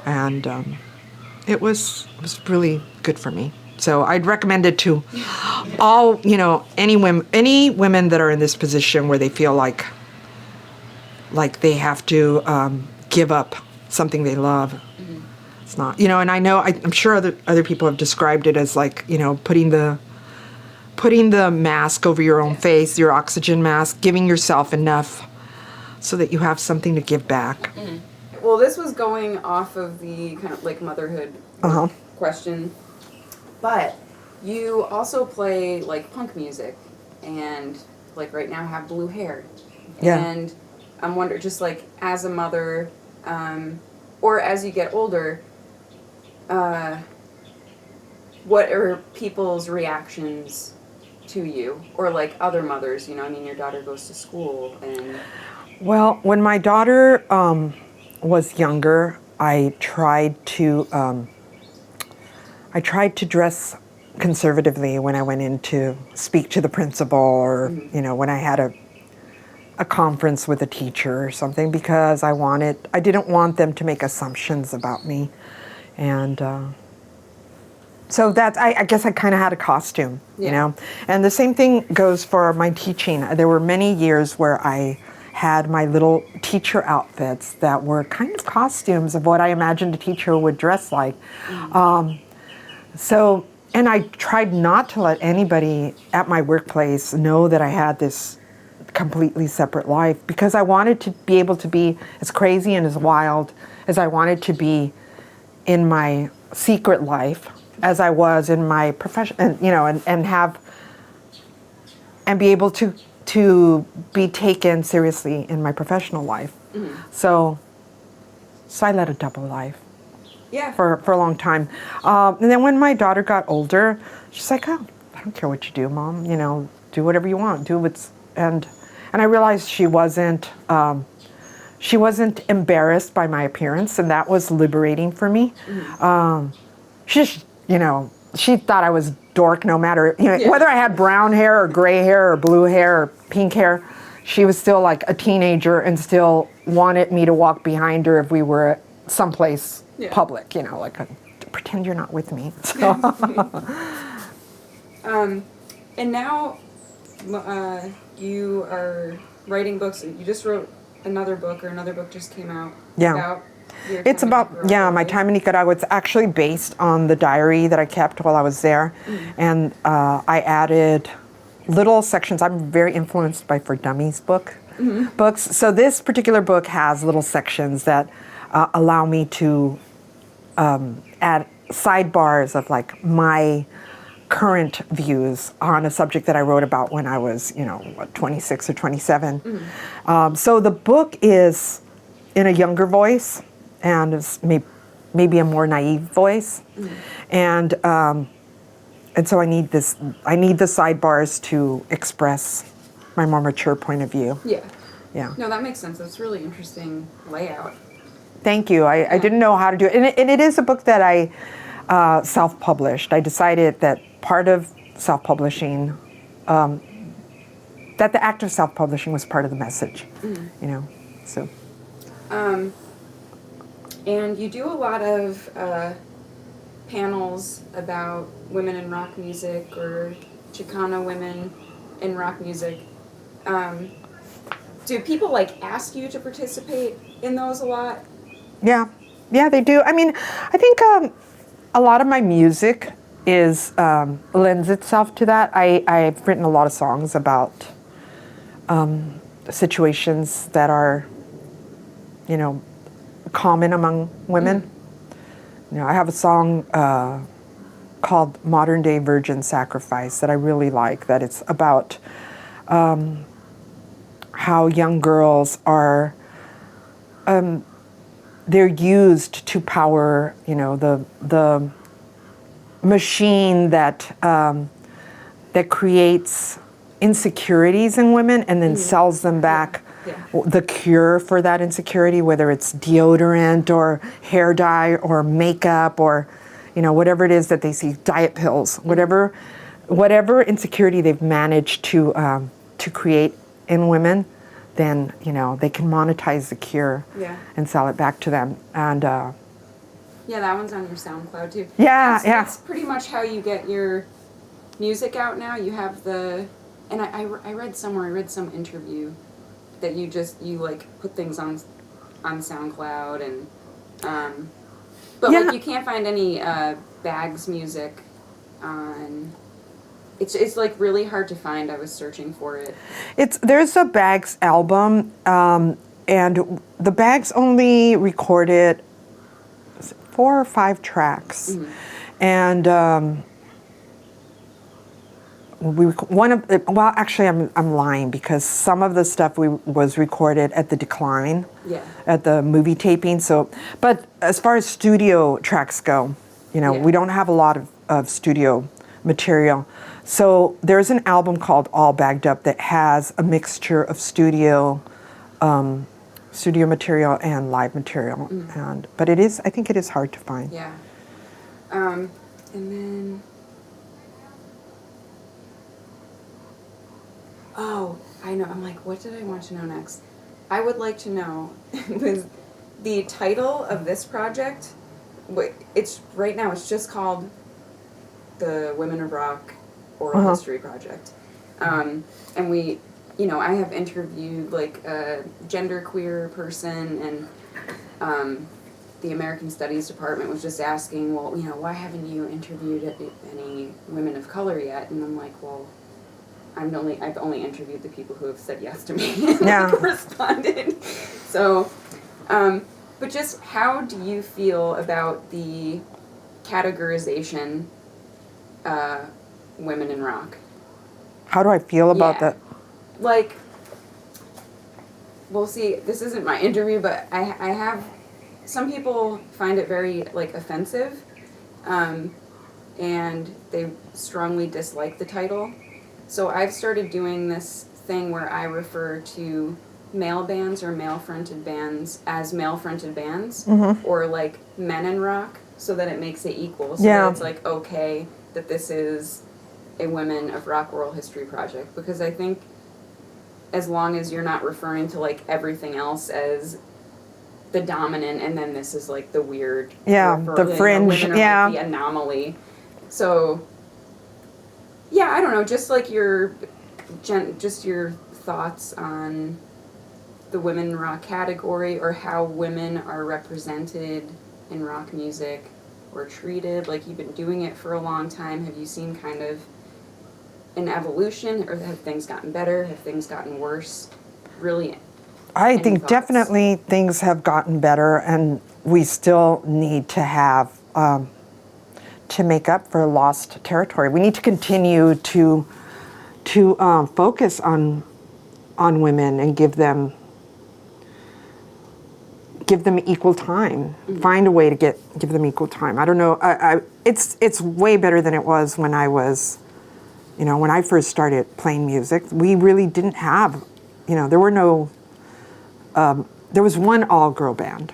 and it was really good for me. So I'd recommend it to all, you know, any women that are in this position where they feel like they have to give up something they love. It's not, you know, and I know I'm sure other people have described it as like, you know, putting the mask over your own face, your oxygen mask, giving yourself enough so that you have something to give back. Well, this was going off of the kind of like motherhood question. But you also play, like, punk music and, like, right now have blue hair. Yeah. And I'm wondering, just, like, as a mother, or as you get older, what are people's reactions to you? Or, like, other mothers, you know, I mean, your daughter goes to school and... Well, when my daughter was younger, I tried to dress conservatively when I went in to speak to the principal or, you know, when I had a conference with a teacher or something, because I didn't want them to make assumptions about me. And so I guess I kind of had a costume, you know. And the same thing goes for my teaching. There were many years where I had my little teacher outfits that were kind of costumes of what I imagined a teacher would dress like. So, and I tried not to let anybody at my workplace know that I had this completely separate life, because I wanted to be able to be as crazy and as wild as I wanted to be in my secret life as I was in my profession, and, you know, and be able to be taken seriously in my professional life. So I led a double life. Yeah. For a long time. And then when my daughter got older, she's like, oh, I don't care what you do, Mom. You know, do whatever you want. And I realized she wasn't embarrassed by my appearance, and that was liberating for me. She just, you know, she thought I was dork no matter, you know, whether I had brown hair or gray hair or blue hair or pink hair. She was still like a teenager and still wanted me to walk behind her if we were someplace public, you know, like pretend you're not with me. So. And now you are writing books. You just wrote another book just came out Yeah. about your It's time in about, Nicaragua, my right? time in Nicaragua. It's actually based on the diary that I kept while I was there. And I added little sections. I'm very influenced by For Dummies books. So this particular book has little sections that allow me to add sidebars of like my current views on a subject that I wrote about when I was, 26 or 27. So the book is in a younger voice and is maybe a more naive voice, and so I need the sidebars to express my more mature point of view. Yeah. Yeah. No, that makes sense. That's really interesting layout. Thank you. I didn't know how to do it. And it is a book that I self-published. I decided that part of self-publishing, that the act of self-publishing was part of the message, so. And you do a lot of panels about women in rock music or Chicana women in rock music. Do people ask you to participate in those a lot? Yeah, they do. I mean, I think a lot of my music lends itself to that. I've written a lot of songs about situations that are, common among women. I have a song called Modern Day Virgin Sacrifice that I really like, that it's about how young girls are, they're used to power, the machine that creates insecurities in women and then sells them back the cure for that insecurity, whether it's deodorant or hair dye or makeup or, whatever it is that they see, diet pills, whatever insecurity they've managed to create in women, then, they can monetize the cure and sell it back to them. And yeah, that one's on your SoundCloud too. Yeah, that's pretty much how you get your music out now. You have and I read somewhere, I read some interview that you put things on SoundCloud and but you can't find any Bags music on. It's really hard to find. I was searching for it. There's a Bags album, and the Bags only recorded 4 or 5 tracks, and I'm lying, because some of the stuff was recorded at the Decline, at the movie taping. So, but as far as studio tracks go, we don't have a lot of studio material. So there's an album called All Bagged Up that has a mixture of studio material and live material, but I think it is hard to find. Yeah, and then. Oh, I know. I'm like, what did I want to know next? I would like to know was the title of this project. It's right now. It's just called the Women of Rock Oral History Project, and we, I have interviewed a genderqueer person, and the American Studies Department was just asking, well, why haven't you interviewed any women of color yet? And I'm like, well. I've only interviewed the people who have said yes to me and responded. So, but just how do you feel about the categorization, women in rock? How do I feel about that? We'll see, this isn't my interview, but I have, some people find it very, offensive, and they strongly dislike the title. So I've started doing this thing where I refer to male bands or male-fronted bands as male-fronted bands, or men in rock, so that it makes it equal. So that it's okay that this is a Women of Rock Oral History project, because I think as long as you're not referring to everything else as the dominant, and then this is the weird, the fringe, women are the anomaly. So. Yeah, I don't know. Just your thoughts on the women in rock category or how women are represented in rock music or treated? Like, you've been doing it for a long time. Have you seen kind of an evolution, or have things gotten better? Have things gotten worse? Really, I any think thoughts? definitely things have gotten better, and we still need to have to make up for lost territory. We need to continue to focus on women and give them equal time. Find a way to give them equal time. I don't know. It's way better than it was when I was, when I first started playing music. We really didn't have, there were no. There was one all-girl band,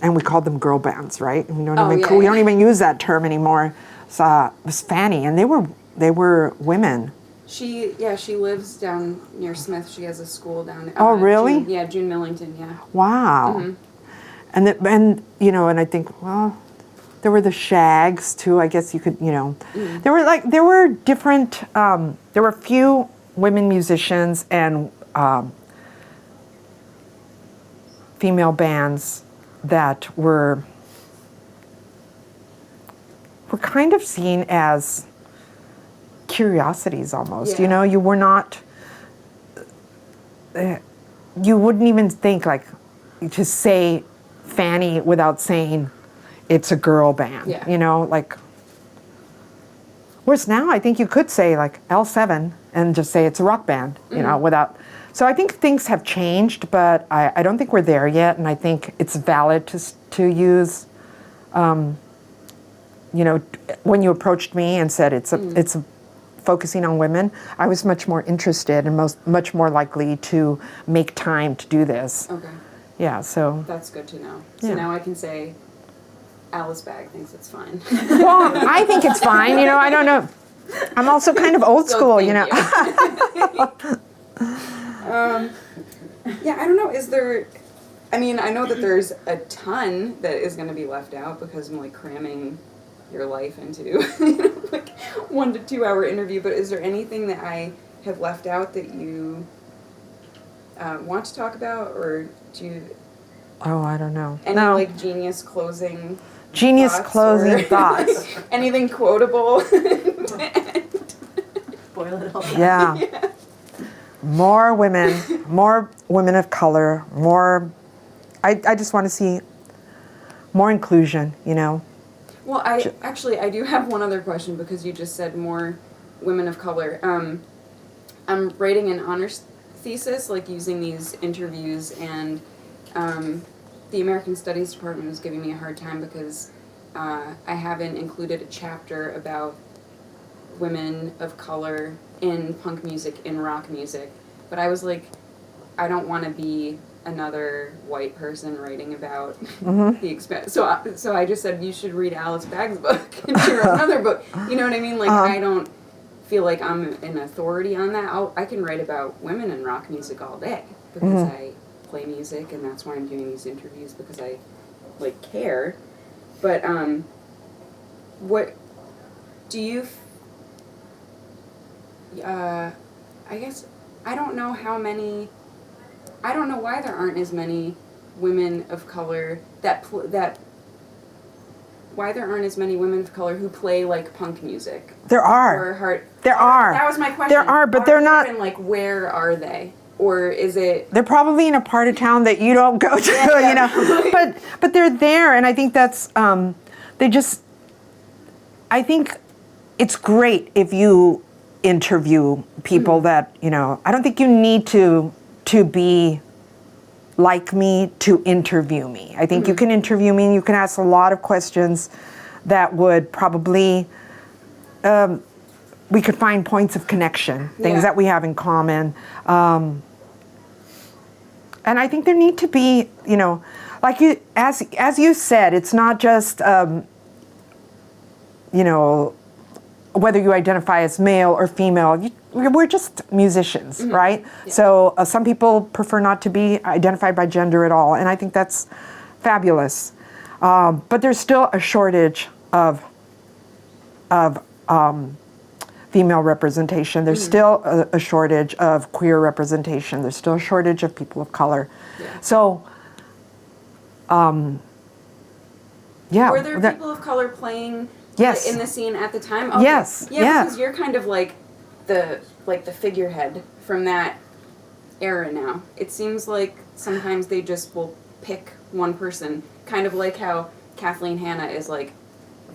and we called them girl bands, right? We don't even use that term anymore. So, it was Fanny, and they were women. She lives down near Smith. She has a school down. Oh, really? June Millington. Yeah. Wow. Mm-hmm. And I think, well, there were the Shags too. I guess you could, Mm-hmm. there were different. There were a few women musicians and female bands that were kind of seen as curiosities almost. Yeah. You were not. You wouldn't even think like to say Fanny without saying it's a girl band. Yeah. Whereas now I think you could say like L7 and just say it's a rock band. Without. So I think things have changed, but I don't think we're there yet, and I think it's valid to use. When you approached me and said it's focusing on women, I was much more interested and much more likely to make time to do this. Okay. Yeah, so. That's good to know. So now I can say Alice Bag thinks it's fine. Well, I think it's fine, I don't know. I'm also kind of old school, Yeah, I don't know. Is there... I mean, I know that there's a ton that is going to be left out because I'm, cramming your life into, 1 to 2 hour interview, but is there anything that I have left out that you want to talk about, or do you... Oh, I don't know. Any, genius closing thoughts? Anything quotable? Boil it all down. Yeah. More women of color, more... I just want to see more inclusion, Well, I do have one other question, because you just said more women of color. I'm writing an honors thesis, using these interviews, and the American Studies department was giving me a hard time because I haven't included a chapter about women of color in punk music, in rock music. But I was like, I don't want to be another white person writing about the expense. So I just said, you should read Alice Bag's book and she wrote another book. You know what I mean? I don't feel like I'm an authority on that. I can write about women in rock music all day because I play music, and that's why I'm doing these interviews, because I care. But what do you? I guess I don't know how many. I don't know why there aren't as many women of color why there aren't as many women of color who play punk music. There are. There are. That was my question. There are, but they're not. And where are they? Or is it? They're probably in a part of town that you don't go to, Yeah. But they're there, and I think that's I think it's great if you interview people that I don't think you need to be like me to interview me. I think you can interview me and you can ask a lot of questions that would probably, we could find points of connection, things that we have in common. And I think there need to be, as you said, it's not just, whether you identify as male or female, we're just musicians, right? Yeah. So some people prefer not to be identified by gender at all, and I think that's fabulous. But there's still a shortage of female representation. There's still a shortage of queer representation. There's still a shortage of people of color. Yeah. So, yeah. Were there people of color playing Yes. in the scene at the time? Okay. Yes. Yeah, because you're kind of like the figurehead from that era now. It seems like sometimes they just will pick one person, kind of like how Kathleen Hanna is like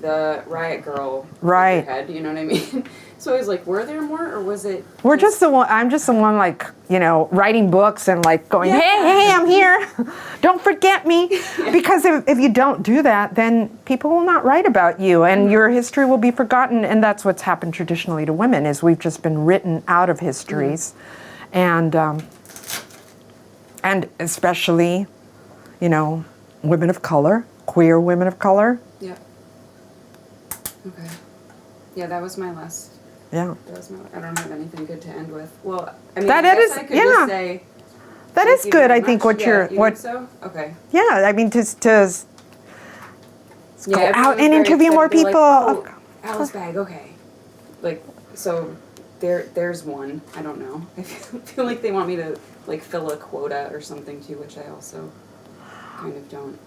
the riot girl Right. figurehead, you know what I mean? So I was like, were there more, or was it? We're just the one. I'm just the one, like, you know, writing books and like going, Yeah. hey, I'm here. Don't forget me. Because if you don't do that, then people will not write about you, and your history will be forgotten. And that's what's happened traditionally to women, is we've just been written out of histories, and especially, you know, women of color, queer women of color. Yeah. Okay. Yeah, that was my last. Yeah. That was my. I don't have anything good to end with. Well, I mean, That I guess is- I could yeah. just say. That thank is you good. very I think much. what Yeah, you're you what. think so? Okay. Yeah, I mean, to Yeah, go everyone out was and very interview more excited. They're people. Like, oh, Alice Bag, okay. Like, so there's one. I don't know. I feel like they want me to like fill a quota or something too, which I also kind of don't.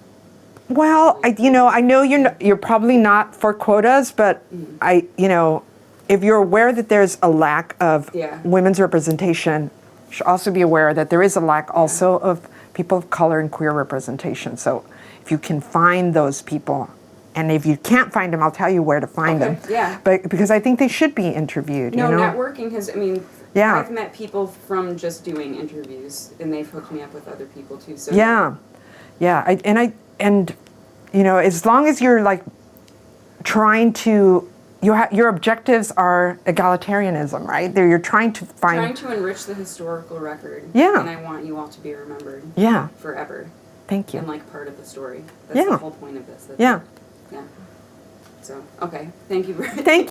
Well, I know you're probably not for quotas, but if you're aware that there's a lack of Yeah. women's representation, you should also be aware that there is a lack also of people of color and queer representation. So if you can find those people, and if you can't find them, I'll tell you where to find Okay, them. yeah. But because I think they should be interviewed. No, you know? networking has. I mean, Yeah. I've met people from just doing interviews, and they've hooked me up with other people too. So Yeah, and as long as you're like trying to, your objectives are egalitarianism, right? You're trying to find. trying to enrich the historical record. Yeah. And I want you all to be remembered. Yeah. Forever. Thank you. And like part of the story. That's Yeah. the whole point of this. Yeah. Yeah. So, okay. Thank you. Thank